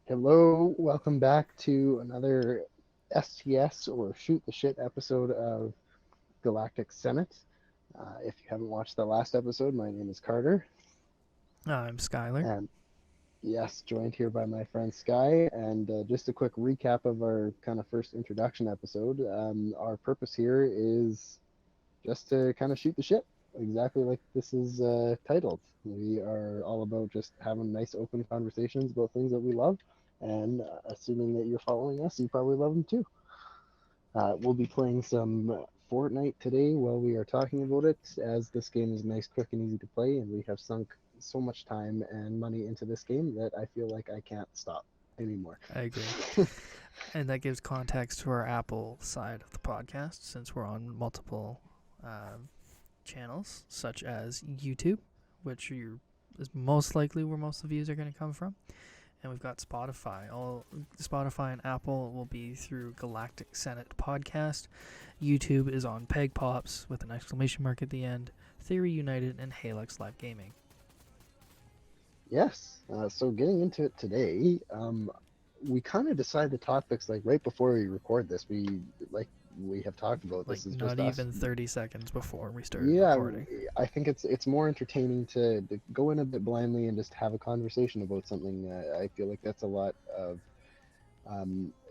Hello, welcome back to another STS or Shoot the Shit episode of Galactic Senate. If you haven't watched the last episode, my name is Carter, I'm Skyler. and yes, joined here by my friend Sky. And just a quick recap of our kind of first introduction episode. Our purpose here is just to kind of shoot the shit, exactly like this is titled. We are all about just having nice, open conversations about things that we love, and assuming that you're following us, you probably love them too. We'll be playing some Fortnite today while we are talking about it, as this game is nice, quick, and easy to play, and we have sunk so much time and money into this game that I feel like I can't stop anymore. I agree. And that gives context to our Apple side of the podcast, since we're on multiple channels, such as YouTube, which is most likely where most of the views are going to come from. And we've got Spotify. All Spotify and Apple will be through Galactic Senate podcast. YouTube is on PegPops with an exclamation mark at the end. Theory United and Halelex Live Gaming. Yes. So getting into it today, we kind of decide the topics like right before we record this. We have talked about Like this is not just us. even 30 seconds before we started Yeah, recording. I think it's more entertaining to go in a bit blindly and just have a conversation about something. I feel like that's a lot of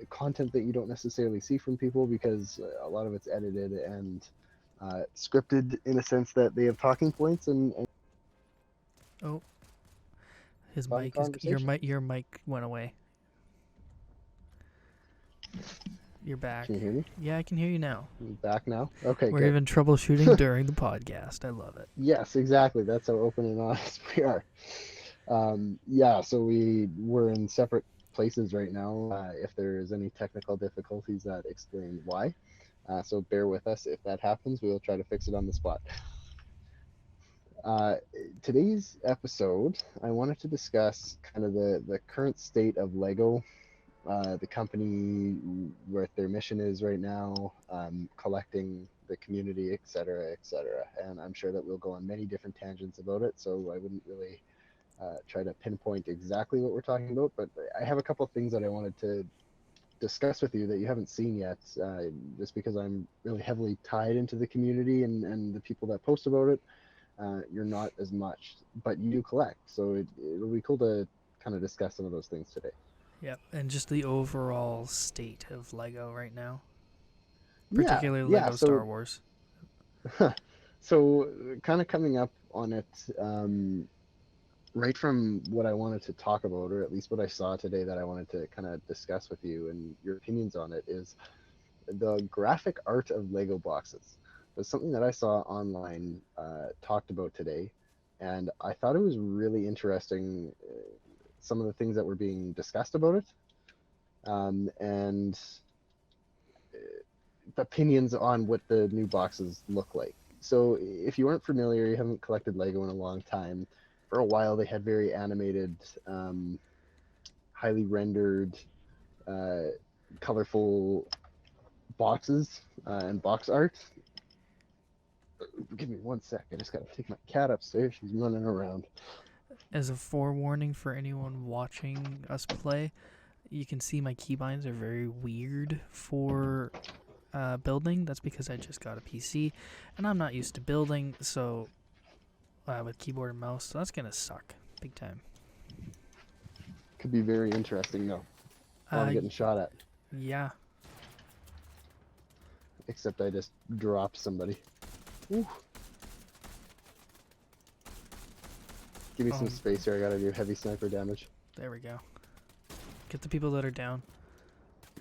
content that you don't necessarily see from people because a lot of it's edited and scripted in a sense that they have talking points and Oh, his fun mic is conversation. your mic went away. You're back. Can you hear me? Yeah, I can hear you now. Back now? Okay, We're good. even troubleshooting during the podcast. I love it. Yes, exactly. That's how open and honest we are. Yeah, so we're in separate places right now. If there is any technical difficulties, that explain why. So bear with us. If that happens, we will try to fix it on the spot. Uh, Today's episode, I wanted to discuss kind of the current state of Lego, the company, what their mission is right now, collecting the community, et cetera, et cetera. And I'm sure that we'll go on many different tangents about it, so I wouldn't really try to pinpoint exactly what we're talking about, but I have a couple of things that I wanted to discuss with you that you haven't seen yet, just because I'm really heavily tied into the community and the people that post about it. You're not as much, but you do collect, so it'll be cool to kind of discuss some of those things today. Yep, and just the overall state of Lego right now, Yeah, particularly yeah. Lego Star Wars. So kind of coming up on it, right from what I wanted to talk about, or at least what I saw today that I wanted to kind of discuss with you and your opinions on it, is the graphic art of Lego boxes. Was something that I saw online, talked about today, and I thought it was really interesting. Some of the things that were being discussed about it, and opinions on what the new boxes look like. So, if you aren't familiar, you haven't collected Lego in a long time. For a while, they had very animated, highly rendered, uh, colorful boxes and box art. Give me one sec. I just gotta take my cat upstairs. She's running around. As a forewarning for anyone watching us play, you can see my keybinds are very weird for building. That's because I just got a PC, and I'm not used to building, so with keyboard and mouse, so that's gonna suck big time. Could be very interesting though. While I'm getting shot at. Yeah. Except I just dropped somebody. Ooh. Give me some space here. I gotta do heavy sniper damage. There we go. Get the people that are down.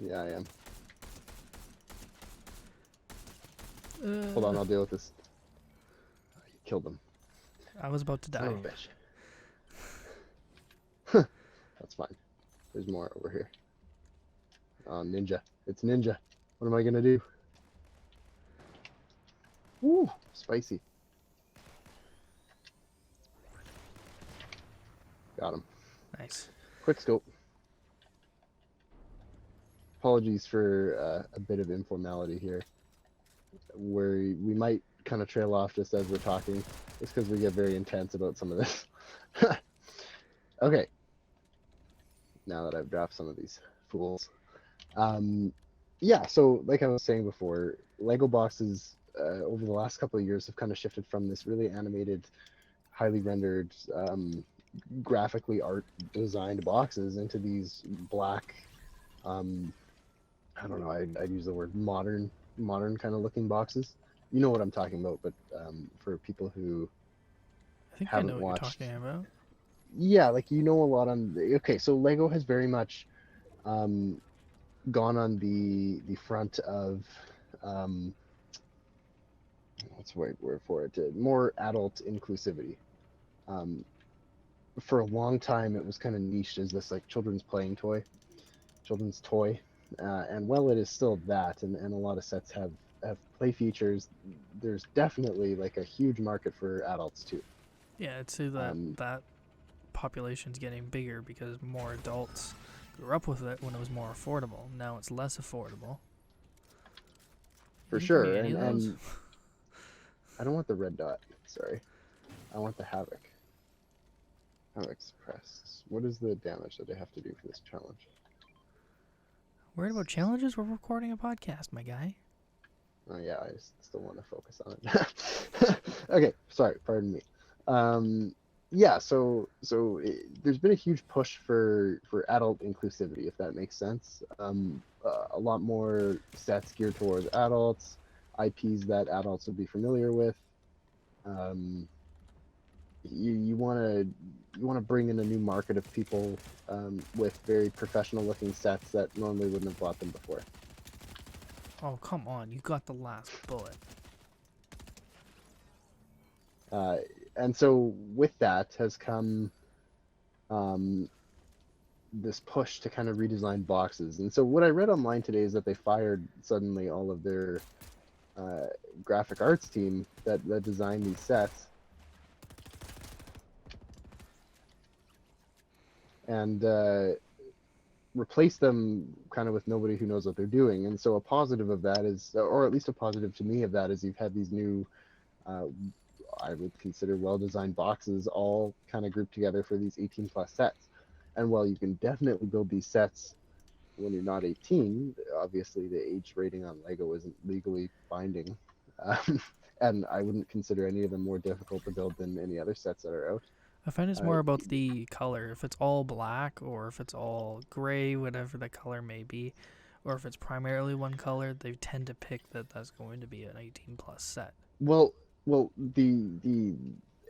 Yeah, I am. Hold on, I'll deal with this. You killed them. I was about to die. Oh, bitch. That's fine. There's more over here. Oh, ninja. It's ninja. What am I gonna do? Woo! Spicy. Got him. Nice. Quick scope. Apologies for a bit of informality here, where we might kind of trail off just as we're talking. It's because we get very intense about some of this. Okay. now that I've dropped some of these fools. Um, yeah, so like I was saying before, Lego boxes over the last couple of years have kind of shifted from this really animated, highly rendered, graphically art designed boxes into these black, um, I don't know, I'd use the word modern kind of looking boxes. You know what I'm talking about, but for people who I think I know haven't what you're watched, talking about. yeah, like you know a lot on. Okay, so Lego has very much um, gone on the front of um, what's the right word for it? More adult inclusivity. Um, for a long time, it was kind of niched as this like children's toy, and while it is still that, and a lot of sets have play features, there's definitely like a huge market for adults too. Yeah, I'd say that Um, that population's getting bigger because more adults grew up with it when it was more affordable. Now it's less affordable. for You give me sure, any of those? and I don't want the red dot. Sorry, I want the havoc. Havoc suppressed. What is the damage that I have to do for this challenge? Worried about challenges? We're recording a podcast, my guy. Oh yeah, I still want to focus on it. Okay, sorry, pardon me. Yeah, there's been a huge push for adult inclusivity, if that makes sense. A lot more sets geared towards adults, IPs that adults would be familiar with. Um, you want to bring in a new market of people with very professional looking sets that normally wouldn't have bought them before. Oh, come on. You got the last bullet. Uh, and so with that has come um, this push to kind of redesign boxes. And so what I read online today is that they fired suddenly all of their uh, graphic arts team that designed these sets, and replace them kind of with nobody who knows what they're doing. And so a positive of that is, or at least a positive to me of that, is you've had these new, uh, I would consider well-designed boxes all kind of grouped together for these 18 plus sets. And while you can definitely build these sets when you're not 18, obviously the age rating on Lego isn't legally binding. Um, and I wouldn't consider any of them more difficult to build than any other sets that are out. I find it's Uh, more about the color. If it's all black or if it's all gray, whatever the color may be, or if it's primarily one color, they tend to pick that that's going to be an 18 plus set. well, the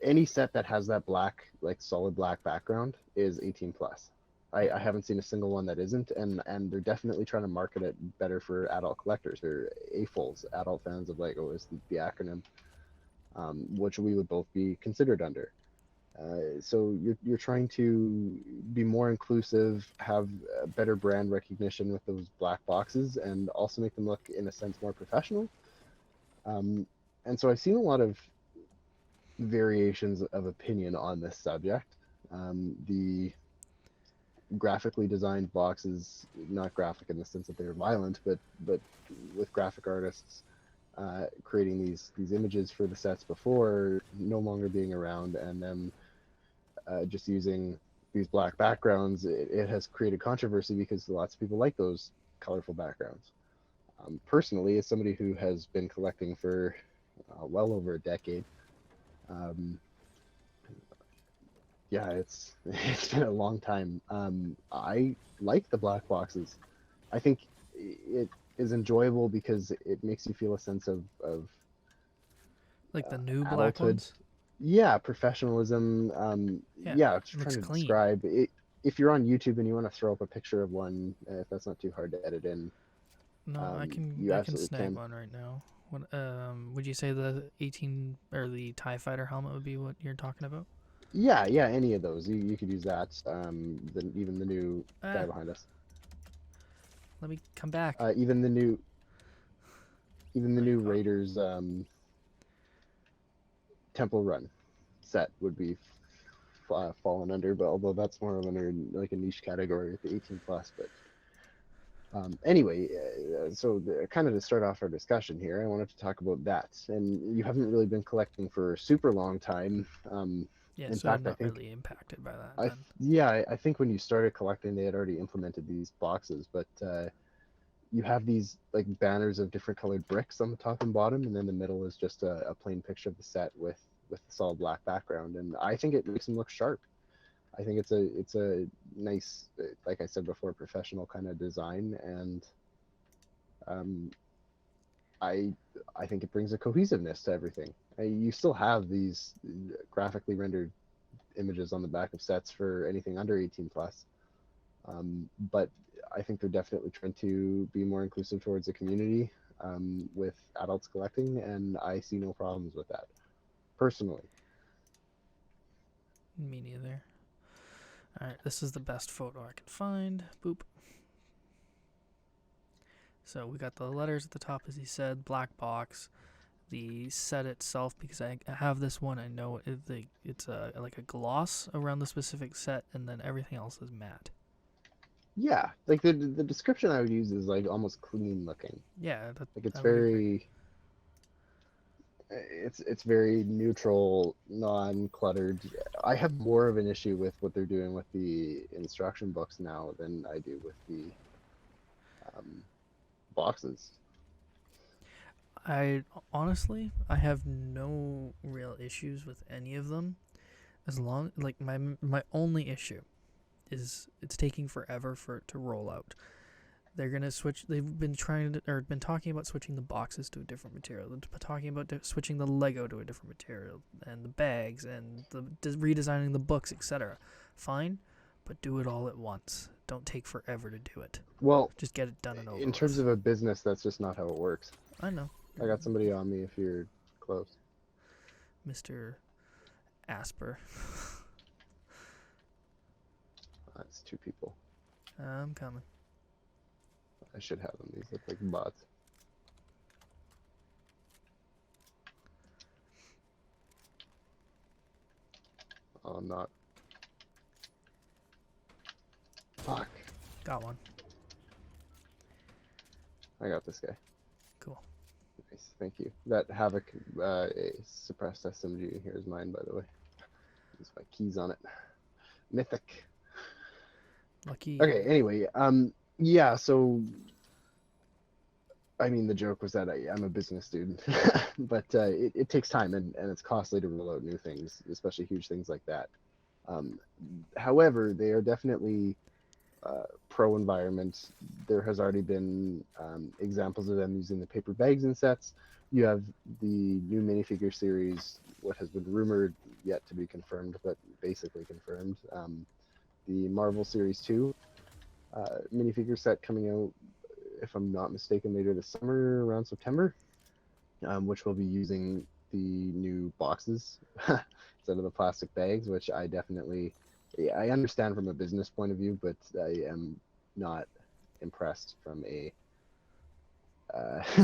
any set that has that black, like solid black background is 18 plus. Yeah. I haven't seen a single one that isn't, and they're definitely trying to market it better for adult collectors, or AFOLs, adult fans of Lego is the acronym, which we would both be considered under. So you're trying to be more inclusive, have better brand recognition with those black boxes, and also make them look, in a sense, more professional. Um, and so I've seen a lot of variations of opinion on this subject. The graphically designed boxes, not graphic in the sense that they're violent, but with graphic artists creating these images for the sets before no longer being around, and then just using these black backgrounds, it has created controversy because lots of people like those colorful backgrounds. Personally, as somebody who has been collecting for well over a decade, um, yeah, it's been a long time. I like the black boxes. I think it is enjoyable because it makes you feel a sense of Like the new black adulthood. ones? Yeah, professionalism. Yeah, Yeah, it just trying looks to clean. describe it. If you're on YouTube and you want to throw up a picture of one, if that's not too hard to edit in, No, you I can absolutely snag can. one right now. What would you say the 18 or the TIE fighter helmet would be what you're talking about? Yeah, yeah, any of those. You could use that. Even the new guy Ah, behind us. let me come back. Uh, even the new even the Oh, you're new gone. Raiders Temple Run set would be fallen under, but although that's more of like a niche category with the 18 plus. But anyway, kind of to start off our discussion here, I wanted to talk about that. And you haven't really been collecting for a super long time. Yeah, In so I'm fact, not really impacted by that then. I think when you started collecting, they had already implemented these boxes, but you have these like banners of different colored bricks on the top and bottom, and then the middle is just a plain picture of the set with the solid black background, and I think it makes them look sharp. I think it's a nice, like I said before, professional kind of design, and um, I I think it brings a cohesiveness to everything. You still have these graphically rendered images on the back of sets for anything under 18 plus, but I think they're definitely trying to be more inclusive towards the community with adults collecting, and I see no problems with that personally. Me neither. Alright, this is the best photo I can find. Boop. So we got the letters at the top, as he said, black box. The set itself, because I have this one, I know it's like a gloss around the specific set, and then everything else is matte. Yeah, like the description I would use is like almost clean looking. Yeah, Like it's I would agree. very it's very neutral, non-cluttered. I have more of an issue with what they're doing with the instruction books now than I do with the boxes. I honestly, I have no real issues with any of them, as long like my only issue is it's taking forever for it to roll out. They're gonna switch. They've been been talking about switching the boxes to a different material. They're talking about switching the Lego to a different material, and the bags, and redesigning the books, etc. Fine, but do it all at once. Don't take forever to do it. Well, Just get it done and over in terms with. of a business, that's just not how it works. I know, I got somebody on me if you're close. Mr. Asper. That's two people. I'm coming. I should have them. These look like bots. Oh, I'm not. Fuck. Got one. I got this guy. Cool. Nice. Thank you. That Havoc suppressed SMG here is mine, by the way. Use my keys on it. Mythic. Lucky. Okay. Anyway, yeah. So, I mean, the joke was that I'm a business dude, but it takes time and it's costly to roll out new things, especially huge things like that. However, they are definitely pro environment. There has already been examples of them using the paper bags in sets. You have the new minifigure series, what has been rumored, yet to be confirmed, but basically confirmed. The Marvel Series 2 minifigure set coming out, if I'm not mistaken, later this summer, around September, which will be using the new boxes instead of the plastic bags, which I definitely, I understand from a business point of view, but I am not impressed from a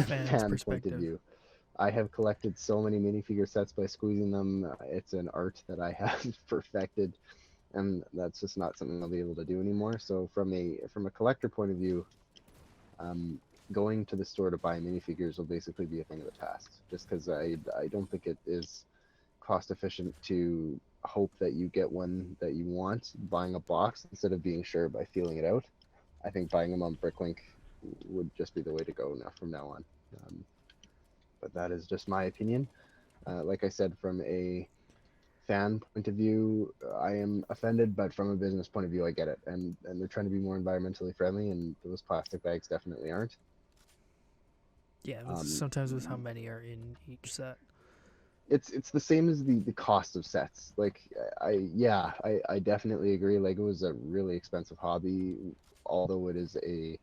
fan point of view. I have collected so many minifigure sets by squeezing them. It's an art that I have perfected, and that's just not something I'll be able to do anymore. So from a collector point of view, going to the store to buy minifigures will basically be a thing of the past, just because I don't think it is cost efficient to hope that you get one that you want, buying a box instead of being sure by feeling it out. I think buying them on Bricklink would just be the way to go now from now on. But that is just my opinion. Like I said, from a fan point of view, I am offended, but from a business point of view, I get it. And they're trying to be more environmentally friendly, and those plastic bags definitely aren't. Yeah, sometimes with how many are in each set. It's the same as the cost of sets. Like I definitely agree. Lego is a really expensive hobby, although it is a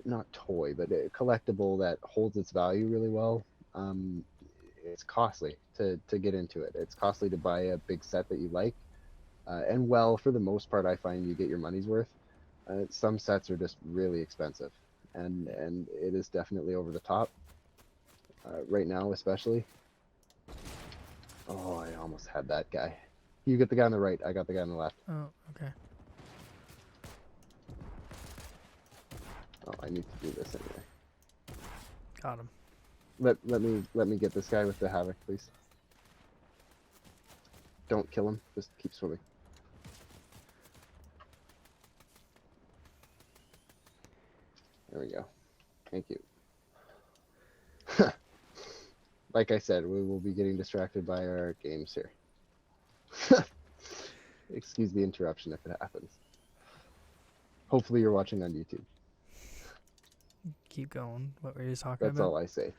not toy, but a collectible that holds its value really well. It's costly to get into it. It's costly to buy a big set that you like, and well, for the most part, I find you get your money's worth. Some sets are just really expensive, and it is definitely over the top. Right now, especially. Oh, I almost had that guy. You get the guy on the right. I got the guy on the left. Oh, okay. Oh, I need to do this anyway. Got him. Let me get this guy with the Havoc, please. Don't kill him. Just keep swimming. There we go. Thank you. Like I said, we will be getting distracted by our games here. Excuse the interruption if it happens. Hopefully you're watching on YouTube. Keep going. What were you talking That's about? all I say.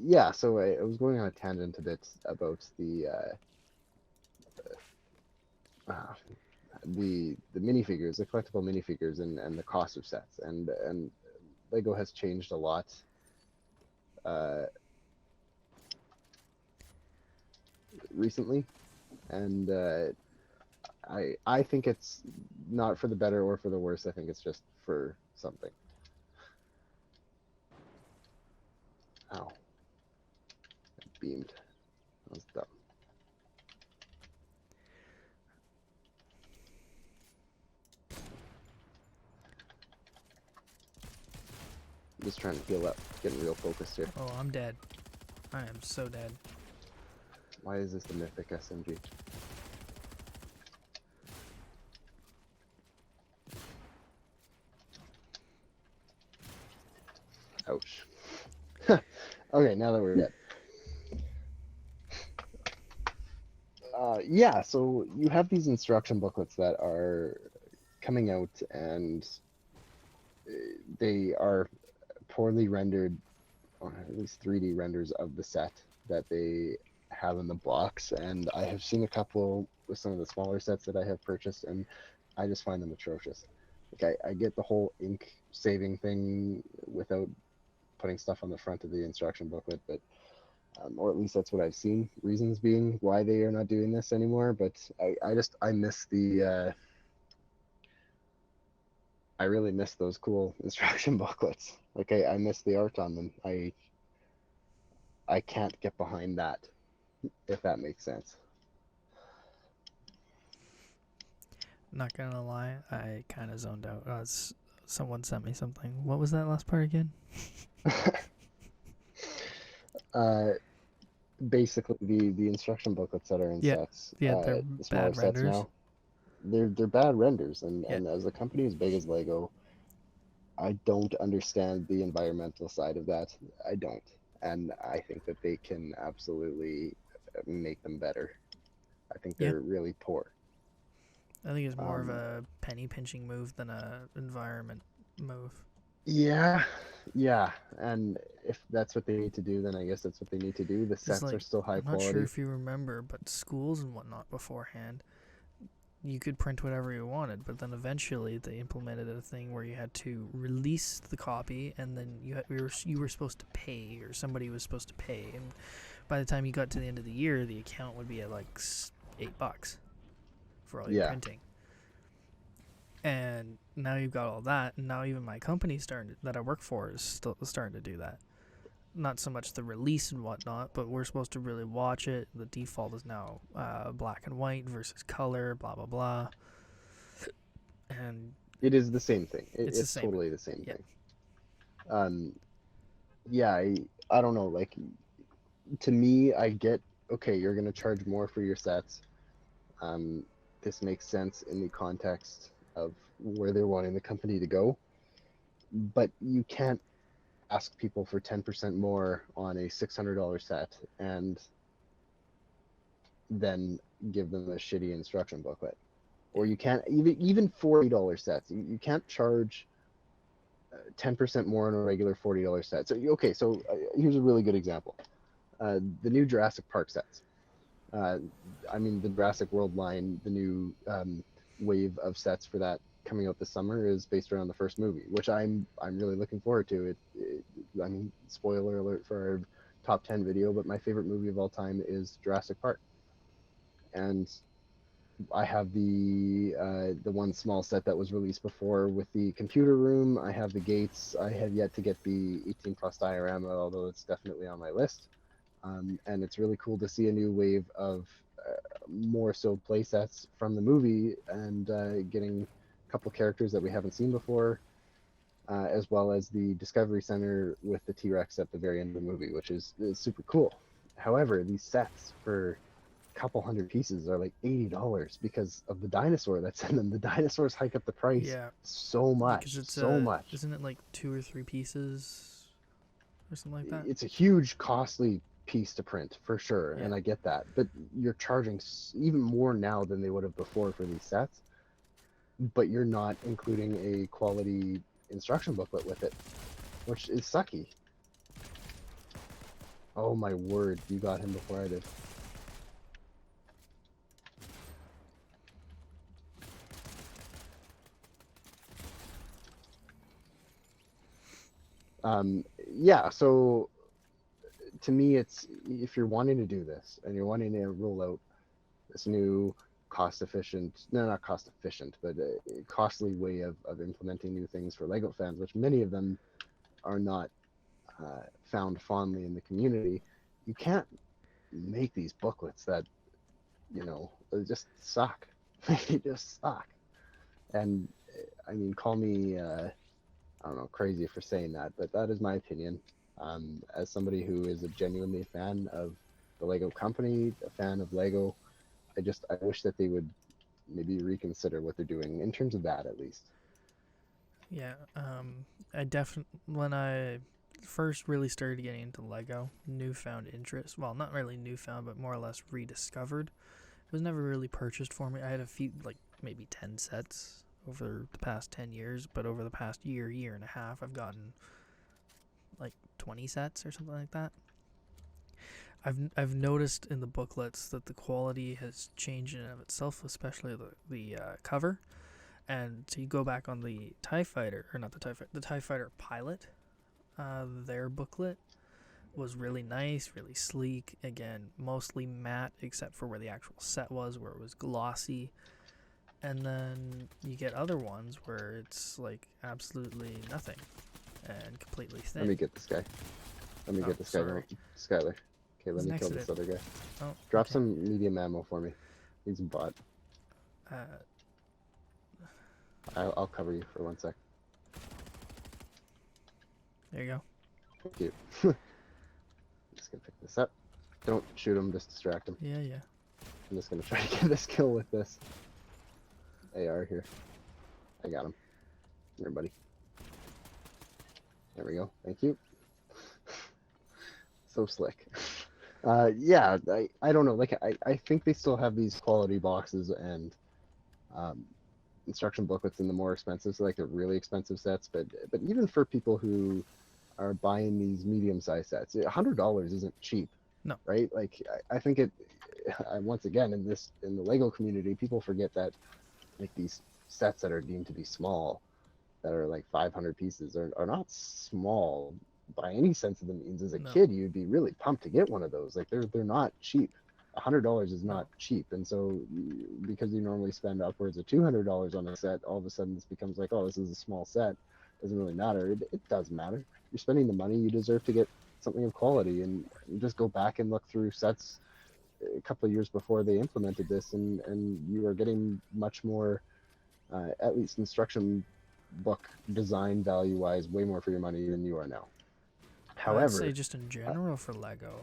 Yeah, so I was going on a tangent a bit about the minifigures, the collectible minifigures, and the cost of sets, and Lego has changed a lot. Recently, and I think it's not for the better or for the worse. I think it's just for something. Ow. I beamed. That was dumb. I'm just trying to heal up, getting real focused here. Oh, I'm dead. I am so dead. Why is this the mythic SMG? Ouch. Okay, now that we're dead. Yeah, so you have these instruction booklets that are coming out, and they are poorly rendered, or at least 3D renders of the set that they have in the box. And I have seen a couple with some of the smaller sets that I have purchased, and I just find them atrocious. Like I get the whole ink saving thing without putting stuff on the front of the instruction booklet, but or at least that's what I've seen. Reasons being why they are not doing this anymore. But I miss the I really miss those cool instruction booklets. Like I miss the art on them. I can't get behind that, if that makes sense. Not gonna lie, I kind of zoned out. Someone sent me something. What was that last part again? Basically the instruction booklets that are in Yeah, sets, they're the smaller bad sets renders. now, they're bad renders, and Yeah, as a company as big as Lego, I don't understand the environmental side of that. I don't, and I think that they can absolutely make them better. I think yeah. they're really poor. I think it's more of Um, a penny pinching move than a environment move. yeah, yeah, and if that's what they need to do, then I guess that's what they need to do. The It's sets are like, still high I'm not sure quality. if you remember, but schools and whatnot beforehand, you could print whatever you wanted, but then eventually they implemented a thing where you had to release the copy, and then you were supposed to pay, or somebody was supposed to pay, and by the time you got to the end of the year, the account would be at like $8 for all your Yeah, printing. And now you've got all that, and now even my company that I work for is still starting to do that. Not so much the release and whatnot, but we're supposed to really watch it. The default is now black and white versus color, blah blah blah, and it is the same thing. it's the It's same. totally the same Yeah, thing. Um, yeah, I don't know. Like to me, I get okay. You're gonna charge more for your sets. Um, this makes sense in the context of where they're wanting the company to go, but you can't ask people for 10% more on a $600 set and then give them a shitty instruction booklet. Or you can't even $40 sets. You can't charge 10% more on a regular $40 set. So okay, so here's a really good example. The new Jurassic Park sets. Uh, I mean, the Jurassic World line, the new wave of sets for that coming out this summer is based around the first movie, which I'm really looking forward to. I mean, spoiler alert for our top 10 video, but my favorite movie of all time is Jurassic Park, and I have the one small set that was released before with the computer room. I have the gates. I have yet to get the 18 plus diorama, although it's definitely on my list. And it's really cool to see a new wave of more so play sets from the movie, and getting a couple characters that we haven't seen before, as well as the Discovery Center with the T-Rex at the very end of the movie, which is super cool. However, these sets for couple hundred pieces are like $80 because of the dinosaur that's in them. The dinosaurs hike up the price Yeah, so because much, it's so much. isn't it like 2 or 3 pieces or something like that? It's a huge, costly piece to print for sure, Yeah. and I get that. But you're charging even more now than they would have before for these sets. But you're not including a quality instruction booklet with it, which is sucky. Oh my word, you got him before I did. Yeah, so to me, it's if you're wanting to do this and you're wanting to roll out this new cost efficient, no, not cost efficient, but a costly way of implementing new things for Lego fans, which many of them are not found fondly in the community, you can't make these booklets that, they just suck. They just suck. And I mean, call me, I don't know, crazy for saying that, but that is my opinion. As somebody who is a genuinely fan of the Lego company, a fan of Lego, I wish that they would maybe reconsider what they're doing in terms of that, at least. Yeah, I definitely, when I first really started getting into Lego, newfound interest, well, not really newfound, but more or less rediscovered. It was never really purchased for me. I had a few, like maybe 10 sets over the past 10 years, but over the past year and a half, I've gotten like 20 sets or something like that. I've noticed in the booklets that the quality has changed in and of itself, especially the cover. And so you go back on the TIE Fighter, or not the TIE Fighter, the TIE Fighter Pilot, their booklet was really nice, really sleek. Again, mostly matte, except for where the actual set was, where it was glossy. And then you get other ones where it's like absolutely nothing and completely thin. Let me get this guy. Let me get this guy, Skyler. Okay, let me kill this other guy. Oh, Drop some medium ammo for me. He's a bot. I'll cover you for 1 sec. There you go. Thank you. I'm just gonna pick this up. Don't shoot him, just distract him. Yeah. I'm just gonna try to get this kill with this AR here. I got him. Here, buddy. There we go. Thank you. So slick. Yeah, I don't know. Like, I think they still have these quality boxes and instruction booklets in the more expensive, so like the really expensive sets. But even for people who are buying these medium-sized sets, $100 isn't cheap. No. Right? Like, I think it. Once again, in the Lego community, people forget that like these sets that are deemed to be small, that are like 500 pieces, are not small by any sense of the means. As a kid, you'd be really pumped to get one of those. Like, they're not cheap. $100 is not cheap, and so because you normally spend upwards of $200 on a set, all of a sudden this becomes like, oh, this is a small set. Doesn't really matter. It does matter. You're spending the money. You deserve to get something of quality, and you just go back and look through sets a couple of years before they implemented this, and you are getting much more, at least instruction book design value wise, way more for your money than you are now. However, I'd say just in general for Lego.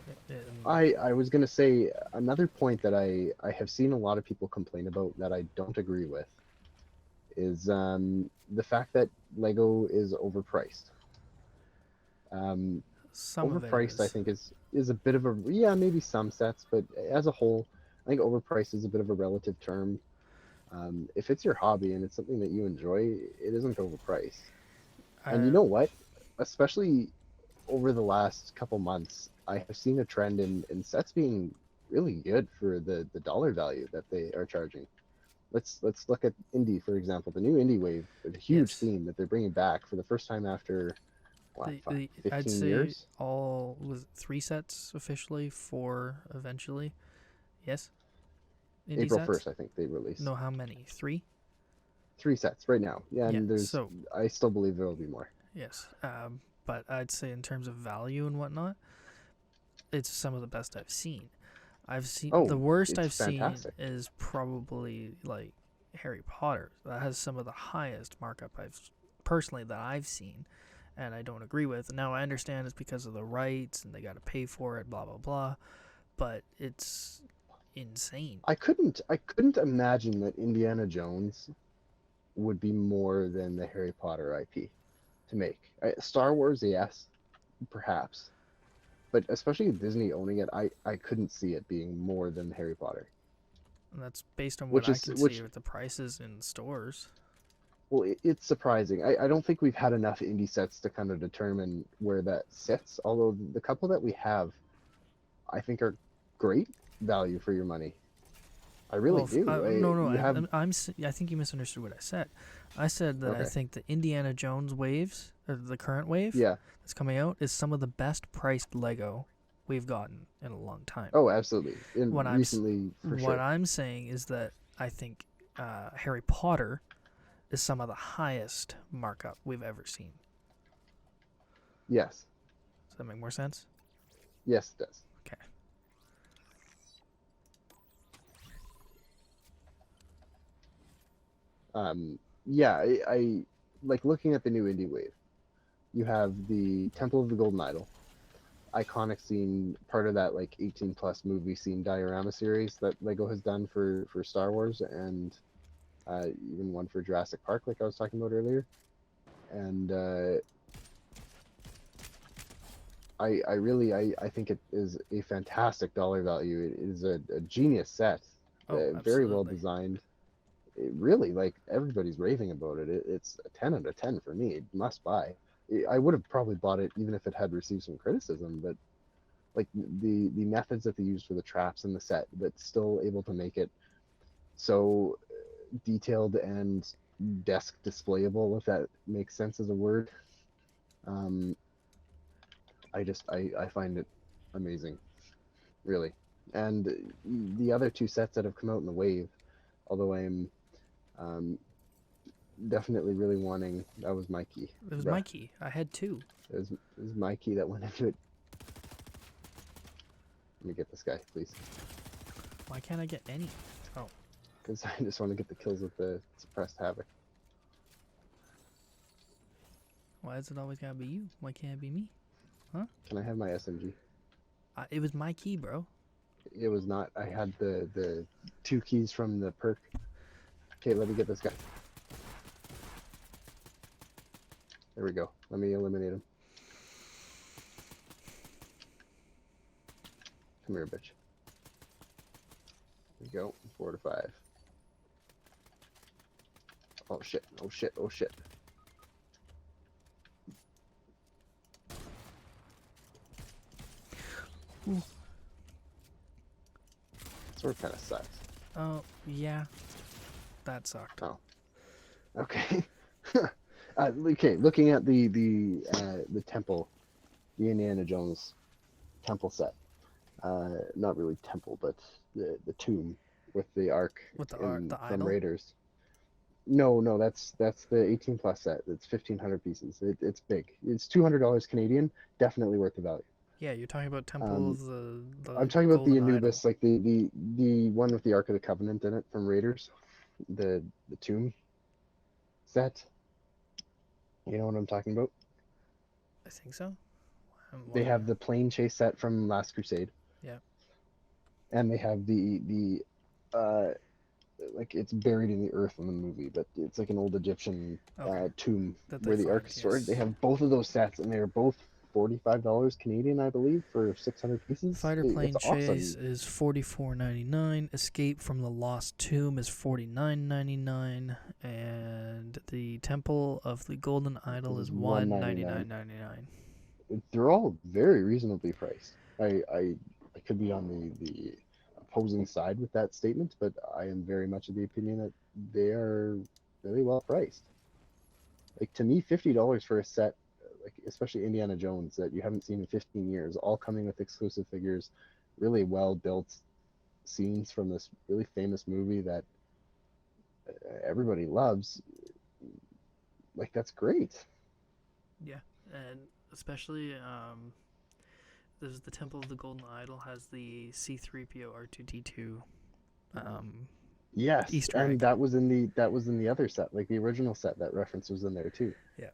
I was going to say another point that I have seen a lot of people complain about that I don't agree with is the fact that Lego is overpriced. Some overpriced, of it is. I think, is a bit of a, yeah, maybe some sets, but as a whole, I think overpriced is a bit of a relative term. If it's your hobby and it's something that you enjoy, it isn't overpriced. And you know what? Especially over the last couple months, I have seen a trend in sets being really good for the dollar value that they are charging. Let's look at indie, for example. The new indie wave, a huge theme that they're bringing back for the first time after what, 15 I'd say years? all was 3 sets officially, 4 eventually. Yes. Indie April 1st, I think they released. No, how many? 3? 3 sets right now. Yeah, and there's. I still believe there will be more. Yes. But I'd say in terms of value and whatnot, it's some of the best I've seen. The worst I've fantastic. seen is probably like Harry Potter. That has some of the highest markup that I've seen, and I don't agree with. Now I understand it's because of the rights and they got to pay for it, blah blah blah. But it's insane. I couldn't imagine that Indiana Jones would be more than the Harry Potter IP to make. Star Wars, yes, perhaps, but especially Disney owning it, I couldn't see it being more than Harry Potter. And that's based on what Which I is can see which with the prices in stores. Well, it's surprising. I don't think we've had enough indie sets to kind of determine where that sits. Although the couple that we have, I think are great value for your money. I really Well, do. no, no, You have I think you misunderstood what I said. I said that I okay, think the Indiana Jones waves, or the current wave yeah. that's coming out, is some of the best priced Lego we've gotten in a long time. Oh, absolutely. In What recently, for what sure. I'm saying is that I think Harry Potter is some of the highest markup we've ever seen. Yes, Does that make more sense? yes, it does. Okay. Yeah, I like looking at the new indie wave. You have the Temple of the Golden Idol, iconic scene, part of that like 18 plus movie scene diorama series that Lego has done for Star Wars and even one for Jurassic Park, like I was talking about earlier. And I think it is a fantastic dollar value. It is a genius set, Oh, very well absolutely. designed. It really, like, everybody's raving about it. It's a 10 out of 10 for me. It must buy. I would have probably bought it even if it had received some criticism, but like the methods that they used for the traps in the set, but still able to make it so detailed and desk displayable, if that makes sense as a word. Um, I find it amazing, really. And the other two sets that have come out in the wave, although I'm um, definitely really wanting, that was my key, It was bruh. Mikey. I had two. It was my key that went into it. Let me get this guy, please, Why can't I get any? Oh, because I just want to get the kills with the suppressed havoc. why is it always gotta be you? Why can't it be me? Huh? Can I have my SMG? It was my key, bro. It was not. I had the two keys from the perk. Okay, let me get this guy. There we go. Let me eliminate him. Come here, bitch. There we go. 4 to 5. Oh shit. Oh shit. Oh shit. Ooh. Sword kind of sucks. Oh, yeah. That sucked. Oh. Okay. Okay. Looking at the temple, the Indiana Jones temple set. Not really temple, but the tomb with the ark With the in from idol? Raiders. No, that's the 18 plus set. It's 1,500 pieces. It's big. It's $200 Canadian. Definitely worth the value. Yeah, you're talking about Temple Um, of the I'm talking about the Golden Idol. Anubis, like the one with the Ark of the Covenant in it from Raiders, the tomb set. You know what I'm talking about? I think so. They Why? have the plane chase set from Last Crusade, Yeah. and they have the like it's buried in the earth in the movie, but it's like an old Egyptian Okay. tomb That they where the Ark find, is stored. They yes. have both of those sets, and they're both $45 Canadian, I believe, for 600 pieces. Fighter It's plane chase awesome. is $44.99. Escape from the Lost Tomb is $49.99, and the Temple of the Golden Idol This is is 199. $199.99. They're all very reasonably priced. I could be on the opposing side with that statement, but I am very much of the opinion that they are really well priced. Like to me, $50 for a set, like especially Indiana Jones that you haven't seen in 15 years, all coming with exclusive figures, really well built scenes from this really famous movie that everybody loves. Like that's great. Yeah, and especially there's the Temple of the Golden Idol has the C3PO R2D2 Yes, Easter and egg. that was in the other set, like the original set. That reference was in there too. Yeah.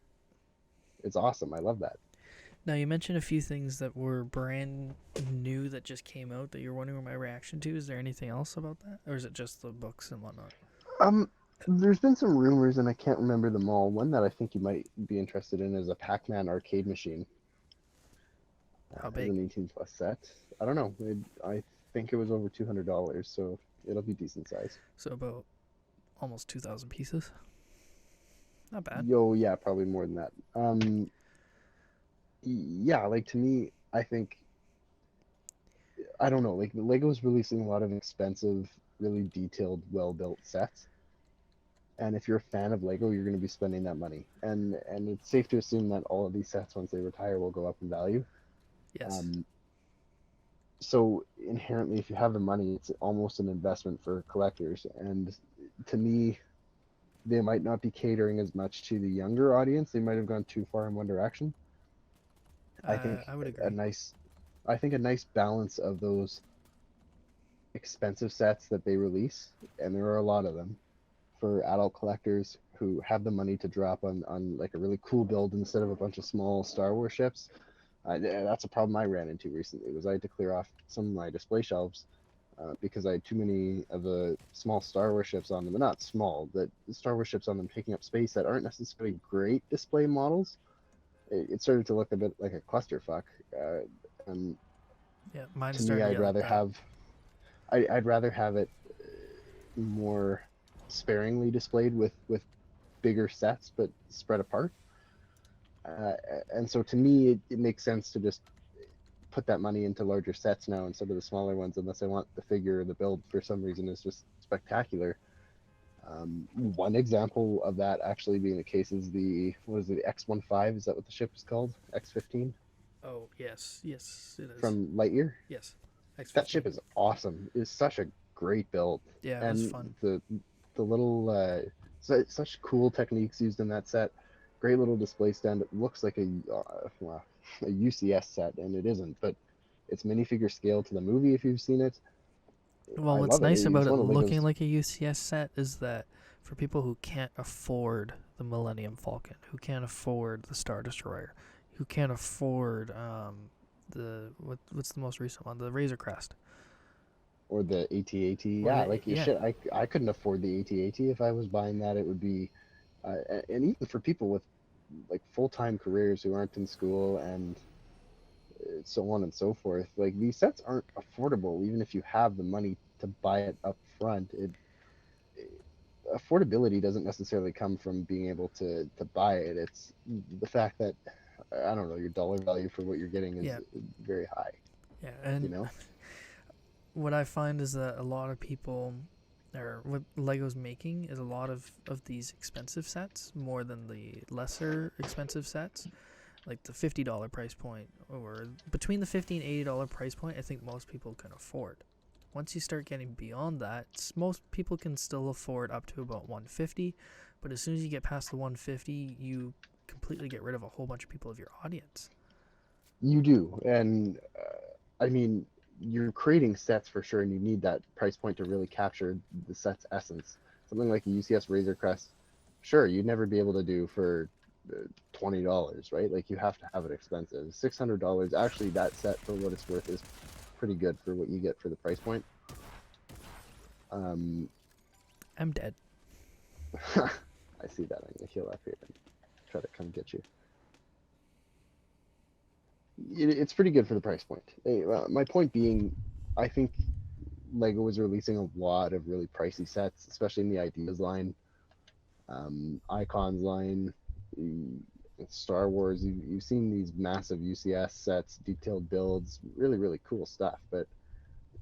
It's awesome. I love that. Now, you mentioned a few things that were brand new that just came out that you're wondering my reaction to. Is there anything else about that? Or is it just the books and whatnot? There's been some rumors, and I can't remember them all. One that I think you might be interested in is a Pac-Man arcade machine. How As big? an 18 plus set. I don't know. I think it was over $200, so it'll be decent size. So about almost 2,000 pieces. Not bad. Yo, yeah, probably more than that. Yeah, like to me, I think I don't know. Like Lego's releasing a lot of expensive, really detailed, well-built sets. And if you're a fan of Lego, you're going to be spending that money. And it's safe to assume that all of these sets, once they retire, will go up in value. Yes. Um, so inherently, if you have the money, it's almost an investment for collectors. And to me, they might not be catering as much to the younger audience. They might have gone too far in one direction. I think I would a agree. nice, I think a nice balance of those expensive sets that they release, and there are a lot of them, for adult collectors who have the money to drop on like a really cool build instead of a bunch of small Star Wars ships. That's a problem I ran into recently. Was I had to clear off some of my display shelves because I had too many of the small Star Wars ships on them, and not small, but Star Wars ships on them taking up space that aren't necessarily great display models. It started to look a bit like a clusterfuck. And Yeah, mine's to me, starting to get like that. I'd rather have it more sparingly displayed with bigger sets but spread apart. Uh, and so to me, it makes sense to just put that money into larger sets now instead of the smaller ones, unless I want the figure or the build for some reason is just spectacular. One example of that actually being the case is the what is it, the X-15? Is that what the ship is called? X-15 Oh, yes. Yes, it is. from Lightyear. Yes. That X-15. ship is awesome. It's such a great build, Yeah, it was and fun. the little such cool techniques used in that set. Great little display stand. It looks like well, a UCS set, and it isn't, but it's minifigure scale to the movie. If you've seen it, Well, I what's love it. nice about It's it one of looking Lego's, like a UCS set is that for people who can't afford the Millennium Falcon, who can't afford the Star Destroyer, who can't afford what's the most recent one, the Razor Crest. or the AT-AT. Or Yeah, the like you yeah. shit. I couldn't afford the AT-AT if I was buying that. It would be, and even for people with like full-time careers who aren't in school and so on and so forth. Like these sets aren't affordable, even if you have the money to buy it up front. Affordability doesn't necessarily come from being able to buy it. It's the fact that I don't know, your dollar value for what you're getting is Yeah. very high. Yeah, You and know, what I find is that a lot of people, or what Lego's making, is a lot of these expensive sets more than the lesser expensive sets. Like the $50 price point, or between the $50 and $80 price point, I think most people can afford. Once you start getting beyond that, most people can still afford up to about 150, but as soon as you get past the 150, you completely get rid of a whole bunch of people of your audience. you do, and I mean, you're creating sets for sure, and you need that price point to really capture the set's essence. Something like a UCS Razor Crest, sure, you'd never be able to do for $20, right? Like you have to have it expensive. $600, actually, that set for what it's worth is pretty good for what you get for the price point. Um, I'm dead. I see that. I'm gonna heal up here and try to come get you. It's pretty good for the price point. My point being, I think Lego is releasing a lot of really pricey sets, especially in the Ideas line, Icons line, Star Wars. You've seen these massive UCS sets, detailed builds, really, really cool stuff, but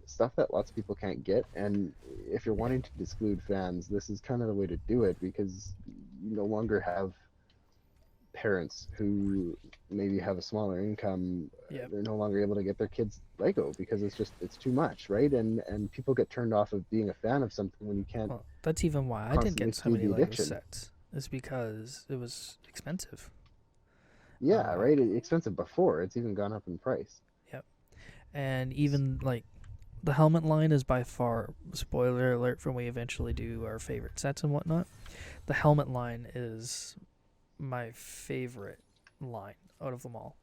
stuff that lots of people can't get. And if you're Yeah. wanting to exclude fans, this is kind of the way to do it because you no longer have parents who maybe have a smaller income. Yep. They're no longer able to get their kids Lego because it's too much, right? And people get turned off of being a fan of something when you can't Well, that's even why I didn't constantly get so feed many the Lego addiction. sets. Is because it was expensive. Yeah, right. It's expensive before it's even gone up in price. Yep. And even like the helmet line is by far, spoiler alert, when we eventually do our favorite sets and whatnot, the helmet line is my favorite line out of them all.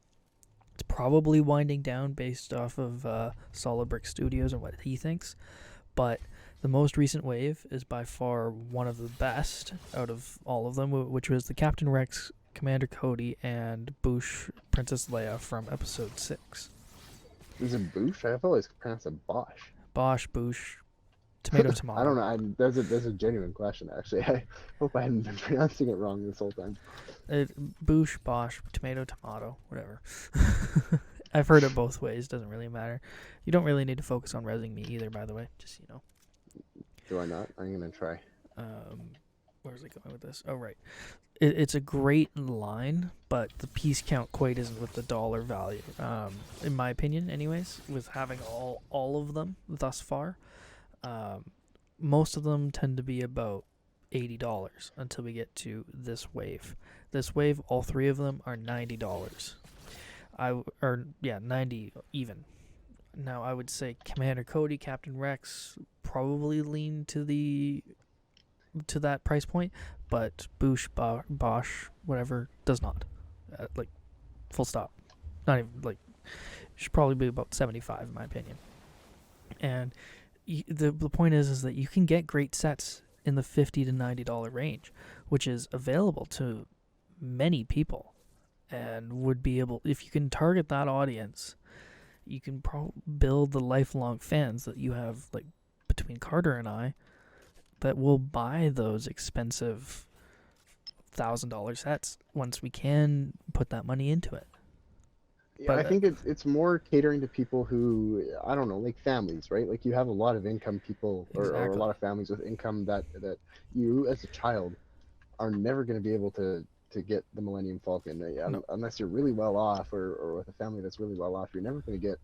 It's probably winding down based off of Solid Brick Studios and what he thinks. But the most recent wave is by far one of the best out of all of them, which was the Captain Rex, Commander Cody, and Boosh Princess Leia from Episode 6. Is it Boosh? I've always pronounced it Bosch. Bosch, Boosh, tomato, tomato. I don't know. That's a genuine question, actually. I hope I hadn't been pronouncing it wrong this whole time. Boosh, Bosch, tomato, tomato, whatever. I've heard it both ways. Doesn't really matter. You don't really need to focus on rezzing me either, by the way. Just, you know. Do I not? I'm going to try. Where's it going with this? Oh, right. It's a great line, but the piece count quite isn't with the dollar value. In my opinion, anyways, with having all of them thus far. Most of them tend to be about $80 until we get to this wave. This wave, all three of them are $90. 90 even. Now I would say Commander Cody, Captain Rex probably lean to that price point, but Boosh, Bosch, whatever, does not. Like, full stop. Not even, like, should probably be about 75 in my opinion. And the point is that you can get great sets in the $50 to $90 range, which is available to many people, and would be able, if you can target that audience, you can build the lifelong fans that you have, like, between Carter and I, that will buy those expensive $1,000 sets once we can put that money into it. Yeah, But I think it's more catering to people who, I don't know, like families, right? Like you have a lot of income people, or a Exactly. lot of families with income that you as a child are never going to be able to get the Millennium Falcon. No. Unless you're really well off, or with a family that's really well off, you're never going to get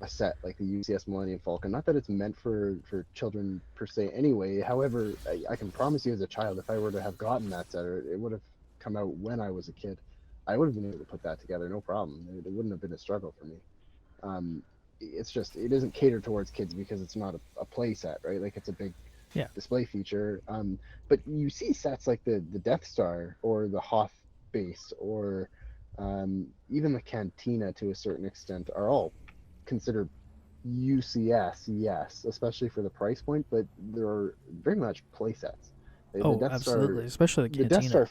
a set like the UCS Millennium Falcon. Not that it's meant for children per se anyway. However, I can promise you as a child, if I were to have gotten that set, or it would have come out when I was a kid, I would have been able to put that together, no problem. It wouldn't have been a struggle for me. It's just, it isn't catered towards kids because it's not a play set, right? Like it's a big display feature. But you see sets like the Death Star or the Hoth base, or even the Cantina to a certain extent, are all considered UCS, yes, especially for the price point, but they're very much play sets. The Death absolutely, Star, especially the Cantina. The Death Star,